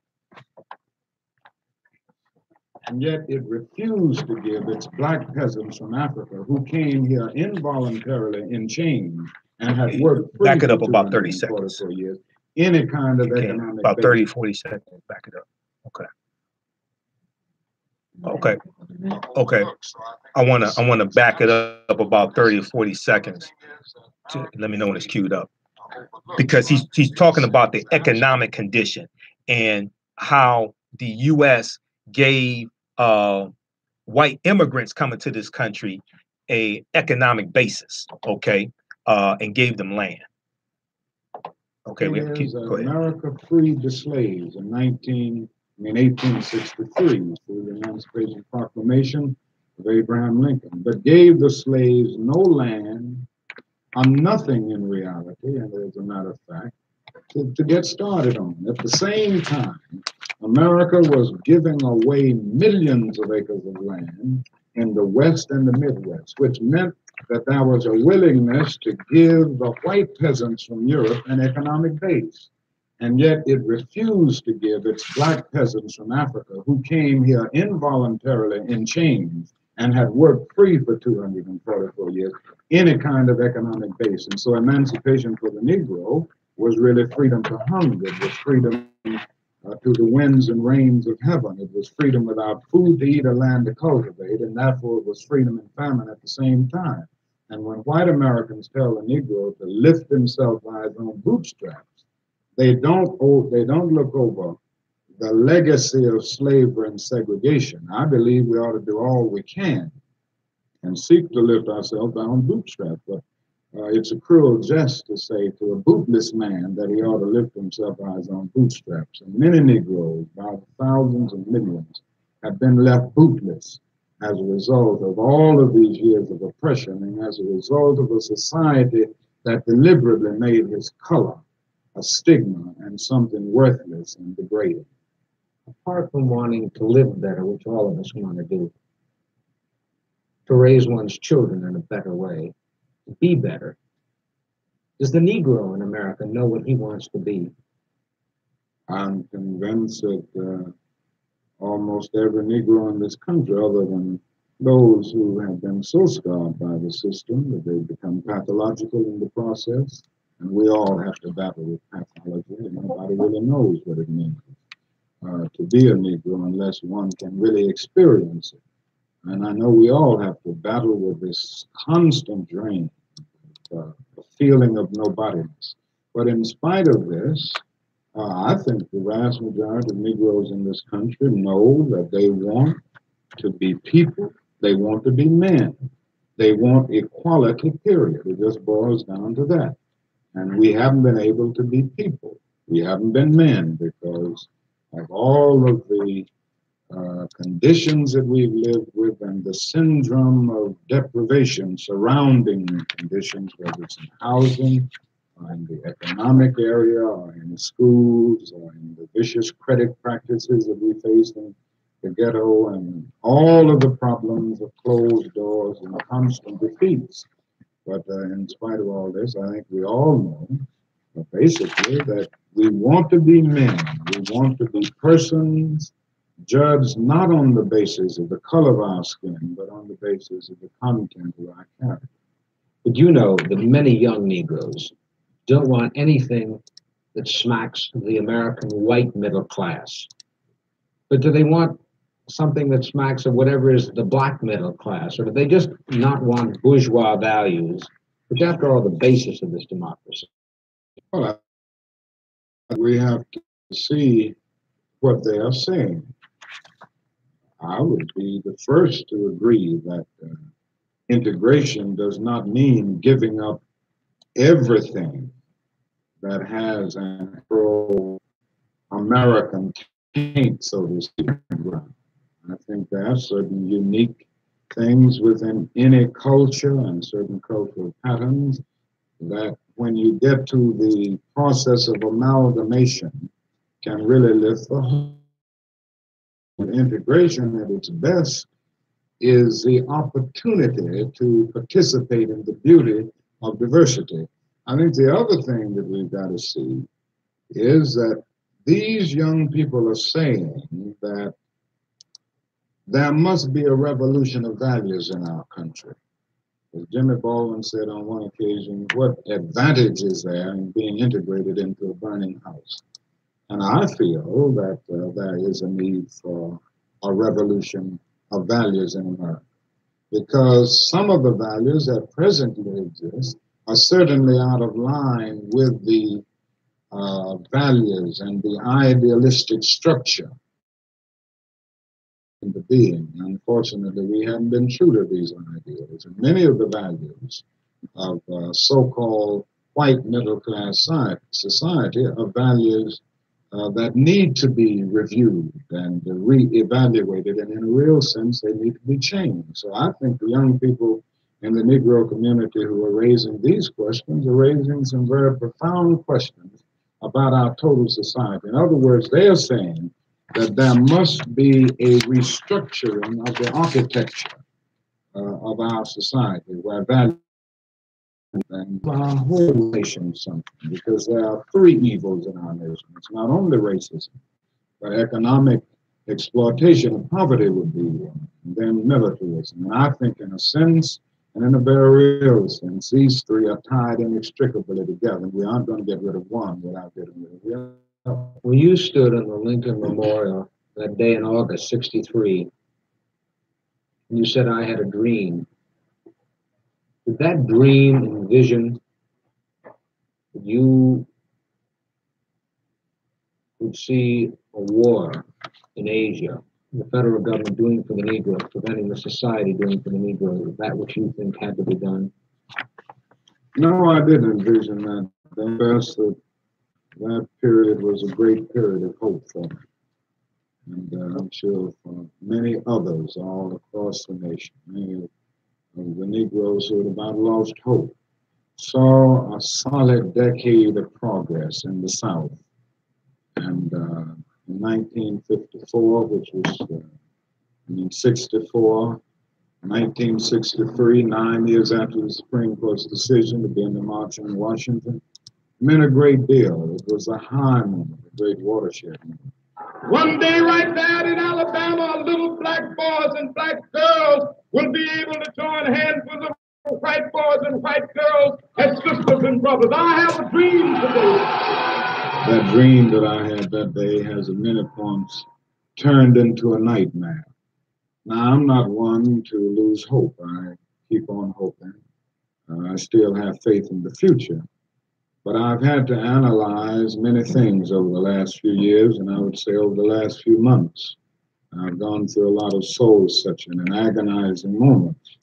And yet it refused to give its black peasants from Africa who came here involuntarily in chains and had worked back it up about 30 seconds. Years, any kind of economic about 30, 40 seconds. Back it up. Okay. I wanna back it up about 30 or 40 seconds. Let me know when it's queued up. Because he's talking about the economic condition and how the U.S. gave white immigrants coming to this country a economic basis, okay, and gave them land. Okay, go ahead. America freed the slaves in 1863 through the Emancipation Proclamation of Abraham Lincoln, but gave the slaves no land, nothing in reality, and as a matter of fact, to get started on. At the same time, America was giving away millions of acres of land in the West and the Midwest, which meant that there was a willingness to give the white peasants from Europe an economic base. And yet it refused to give its black peasants from Africa who came here involuntarily in chains and had worked free for 244 years, any kind of economic base. And so emancipation for the Negro was really freedom to hunger. It was freedom to the winds and rains of heaven. It was freedom without food to eat or land to cultivate, and therefore it was freedom and famine at the same time. And when white Americans tell the Negro to lift himself by his own bootstraps, they don't look over the legacy of slavery and segregation. I believe we ought to do all we can and seek to lift ourselves by our own bootstraps. But it's a cruel jest to say to a bootless man that he ought to lift himself by his own bootstraps. And many Negroes, by thousands and millions, have been left bootless as a result of all of these years of oppression and as a result of a society that deliberately made his color a stigma and something worthless and degrading. Apart from wanting to live better, which all of us want to do, to raise one's children in a better way, to be better, does the Negro in America know what he wants to be? I'm convinced that almost every Negro in this country, other than those who have been so scarred by the system that they become pathological in the process, and we all have to battle with pathology, and nobody really knows what it means to be a Negro unless one can really experience it. And I know we all have to battle with this constant drain, a feeling of nobodiness. But in spite of this, I think the vast majority of Negroes in this country know that they want to be people, they want to be men, they want equality, period. It just boils down to that. And we haven't been able to be people. We haven't been men because of all of the conditions that we've lived with and the syndrome of deprivation surrounding conditions, whether it's in housing, or in the economic area, or in the schools, or in the vicious credit practices that we face in the ghetto, and all of the problems of closed doors and constant defeats. But in spite of all this, I think we all know basically that we want to be men, we want to be persons judged not on the basis of the color of our skin, but on the basis of the content of our character. But you know that many young Negroes don't want anything that smacks of the American white middle class. But do they want something that smacks of whatever is the black middle class? Or do they just not want bourgeois values, which after all the basis of this democracy? Well, we have to see what they are saying. I would be the first to agree that integration does not mean giving up everything that has an American taint, so to speak. I think there are certain unique things within any culture and certain cultural patterns that when you get to the process of amalgamation can really lift the whole. Integration at its best is the opportunity to participate in the beauty of diversity. I think the other thing that we've got to see is that these young people are saying that there must be a revolution of values in our country. As Jimmy Baldwin said on one occasion, what advantage is there in being integrated into a burning house? And I feel that there is a need for a revolution of values in America, because some of the values that presently exist are certainly out of line with the values and the idealistic structure in the being. Unfortunately, we haven't been true to these ideals, and many of the values of so-called white middle-class society are values that need to be reviewed and re-evaluated, and in a real sense, they need to be changed. So I think the young people in the Negro community who are raising these questions are raising some very profound questions about our total society. In other words, they are saying that there must be a restructuring of the architecture of our society, where value and our whole nation something, because there are three evils in our nation. It's not only racism, but economic exploitation of poverty would be one, and then militarism. And I think in a sense, and in a very real sense, these three are tied inextricably together. We aren't going to get rid of one without getting rid of the other. When you stood on the Lincoln Memorial that day in August '63, and you said, "I had a dream," did that dream envision that you would see a war in Asia, the federal government doing for the Negro, preventing the society doing for the Negro? Is that what you think had to be done? No, I didn't envision that. That period was a great period of hope for me. And I'm sure for many others all across the nation, many of the Negroes who had about lost hope, saw a solid decade of progress in the South. And in 1954, which was, 64, 1963, 9 years after the Supreme Court's decision to begin the march on Washington, meant a great deal. It was a high moment, a great watershed moment. One day right there in Alabama, little black boys and black girls will be able to join hands with the white boys and white girls as sisters and brothers. I have a dream today. That dream that I had that day has at many points turned into a nightmare. Now, I'm not one to lose hope. I keep on hoping. I still have faith in the future. But I've had to analyze many things over the last few years, and I would say over the last few months. I've gone through a lot of soul-searching and agonizing moments.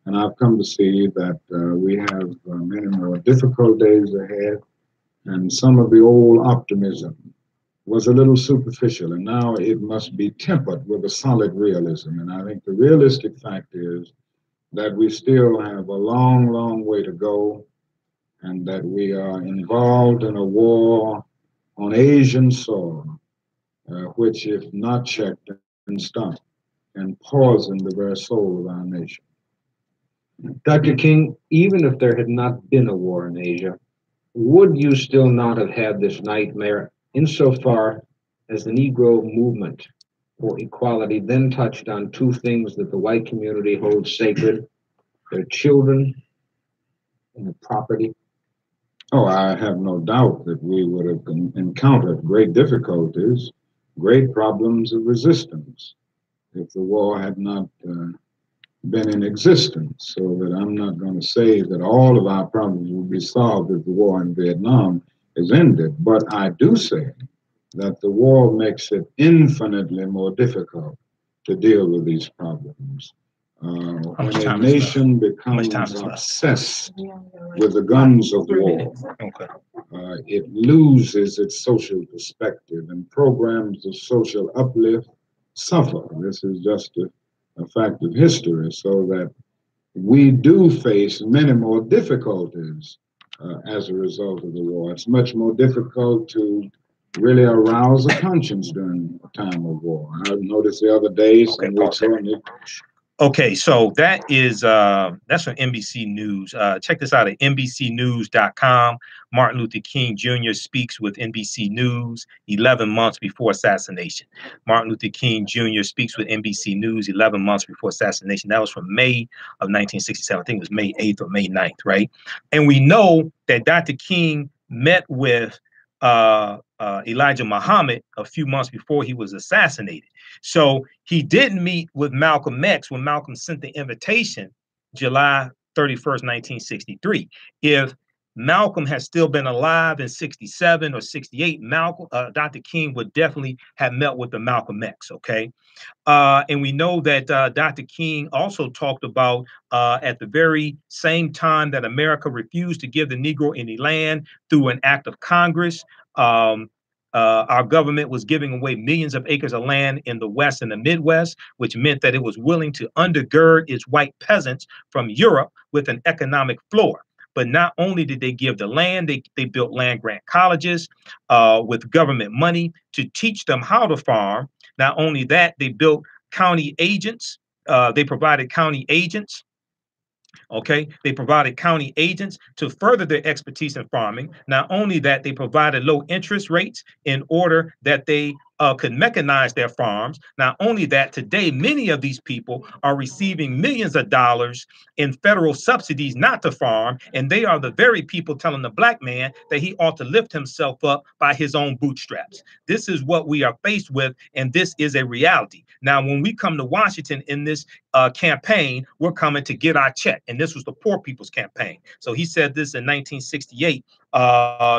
And I've come to see that we have many more difficult days ahead, and some of the old optimism was a little superficial, and now it must be tempered with a solid realism. And I think the realistic fact is that we still have a long, long way to go, and that we are involved in a war on Asian soil, which, if not checked and stopped, can poison the very soul of our nation. Dr. King, even if there had not been a war in Asia, would you still not have had this nightmare insofar as the Negro movement for equality then touched on two things that the white community holds sacred, their children and their property? Oh, I have no doubt that we would have encountered great difficulties, great problems of resistance if the war had not been in existence. So that I'm not going to say that all of our problems will be solved if the war in Vietnam is ended, but I do say that the war makes it infinitely more difficult to deal with these problems. When a nation becomes obsessed with the guns of war, it loses its social perspective, and programs of social uplift suffer. This is just a fact of history, so that we do face many more difficulties as a result of the war. It's much more difficult to really arouse a conscience during a time of war. I noticed the other day some weeks ago. Okay, so that's from NBC News. Check this out at NBCnews.com. Martin Luther King Jr. speaks with NBC News 11 months before assassination. Martin Luther King Jr. speaks with NBC News 11 months before assassination. That was from May of 1967. I think it was May 8th or May 9th, right? And we know that Dr. King met with Elijah Muhammad a few months before he was assassinated. So he didn't meet with Malcolm X when Malcolm sent the invitation July 31st, 1963. If Malcolm had still been alive in 67 or 68, Dr. King would definitely have met with the Malcolm X, okay? And we know that Dr. King also talked about at the very same time that America refused to give the Negro any land through an act of Congress, our government was giving away millions of acres of land in the West and the Midwest, which meant that it was willing to undergird its white peasants from Europe with an economic floor. But not only did they give the land, they built land grant colleges with government money to teach them how to farm. Not only that, they built county agents. They provided county agents. Okay, they provided county agents to further their expertise in farming. Not only that, they provided low interest rates in order that they could mechanize their farms. Not only that, today, many of these people are receiving millions of dollars in federal subsidies not to farm, and they are the very people telling the black man that he ought to lift himself up by his own bootstraps. This is what we are faced with, and this is a reality. Now, when we come to Washington in this campaign, we're coming to get our check, and this was the poor people's campaign. So he said this in 1968,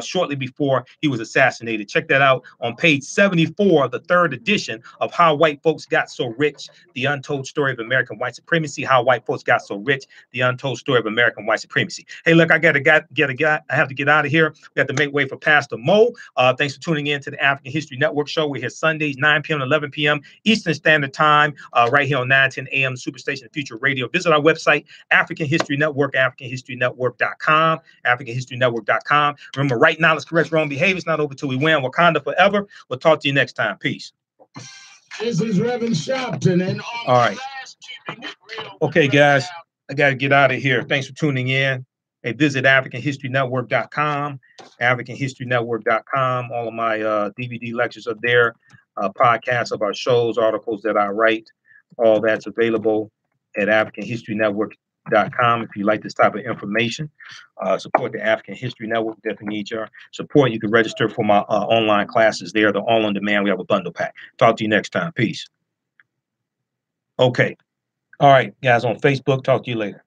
shortly before he was assassinated. Check that out on page 74 of the 3rd edition of How White Folks Got So Rich, The Untold Story of American White Supremacy. How White Folks Got So Rich, The Untold Story of American White Supremacy. Hey, look, I have to get out of here. We have to make way for Pastor Mo. Thanks for tuning in to the African History Network show. We're here Sundays, 9 p.m. to 11 p.m. Eastern Standard Time, right here on 910 AM Superstation Future Radio. Visit our website, African History Network, AfricanHistoryNetwork.com, AfricanHistoryNetwork.com. Remember, right knowledge corrects wrong behavior. It's not over till we win. Wakanda forever. We'll talk to you next time. Peace. This is Reverend Sharpton. And all right. Okay, guys, I got to get out of here. Thanks for tuning in. Hey, visit AfricanHistoryNetwork.com, AfricanHistoryNetwork.com. All of my DVD lectures are there, podcasts of our shows, articles that I write. All that's available at AfricanHistoryNetwork.com. If you like this type of information, support the African History Network. Definitely need your support. You can register for my online classes there. They're all on demand. We have a bundle pack. Talk to you next time. Peace. Okay. All right, guys, on Facebook. Talk to you later.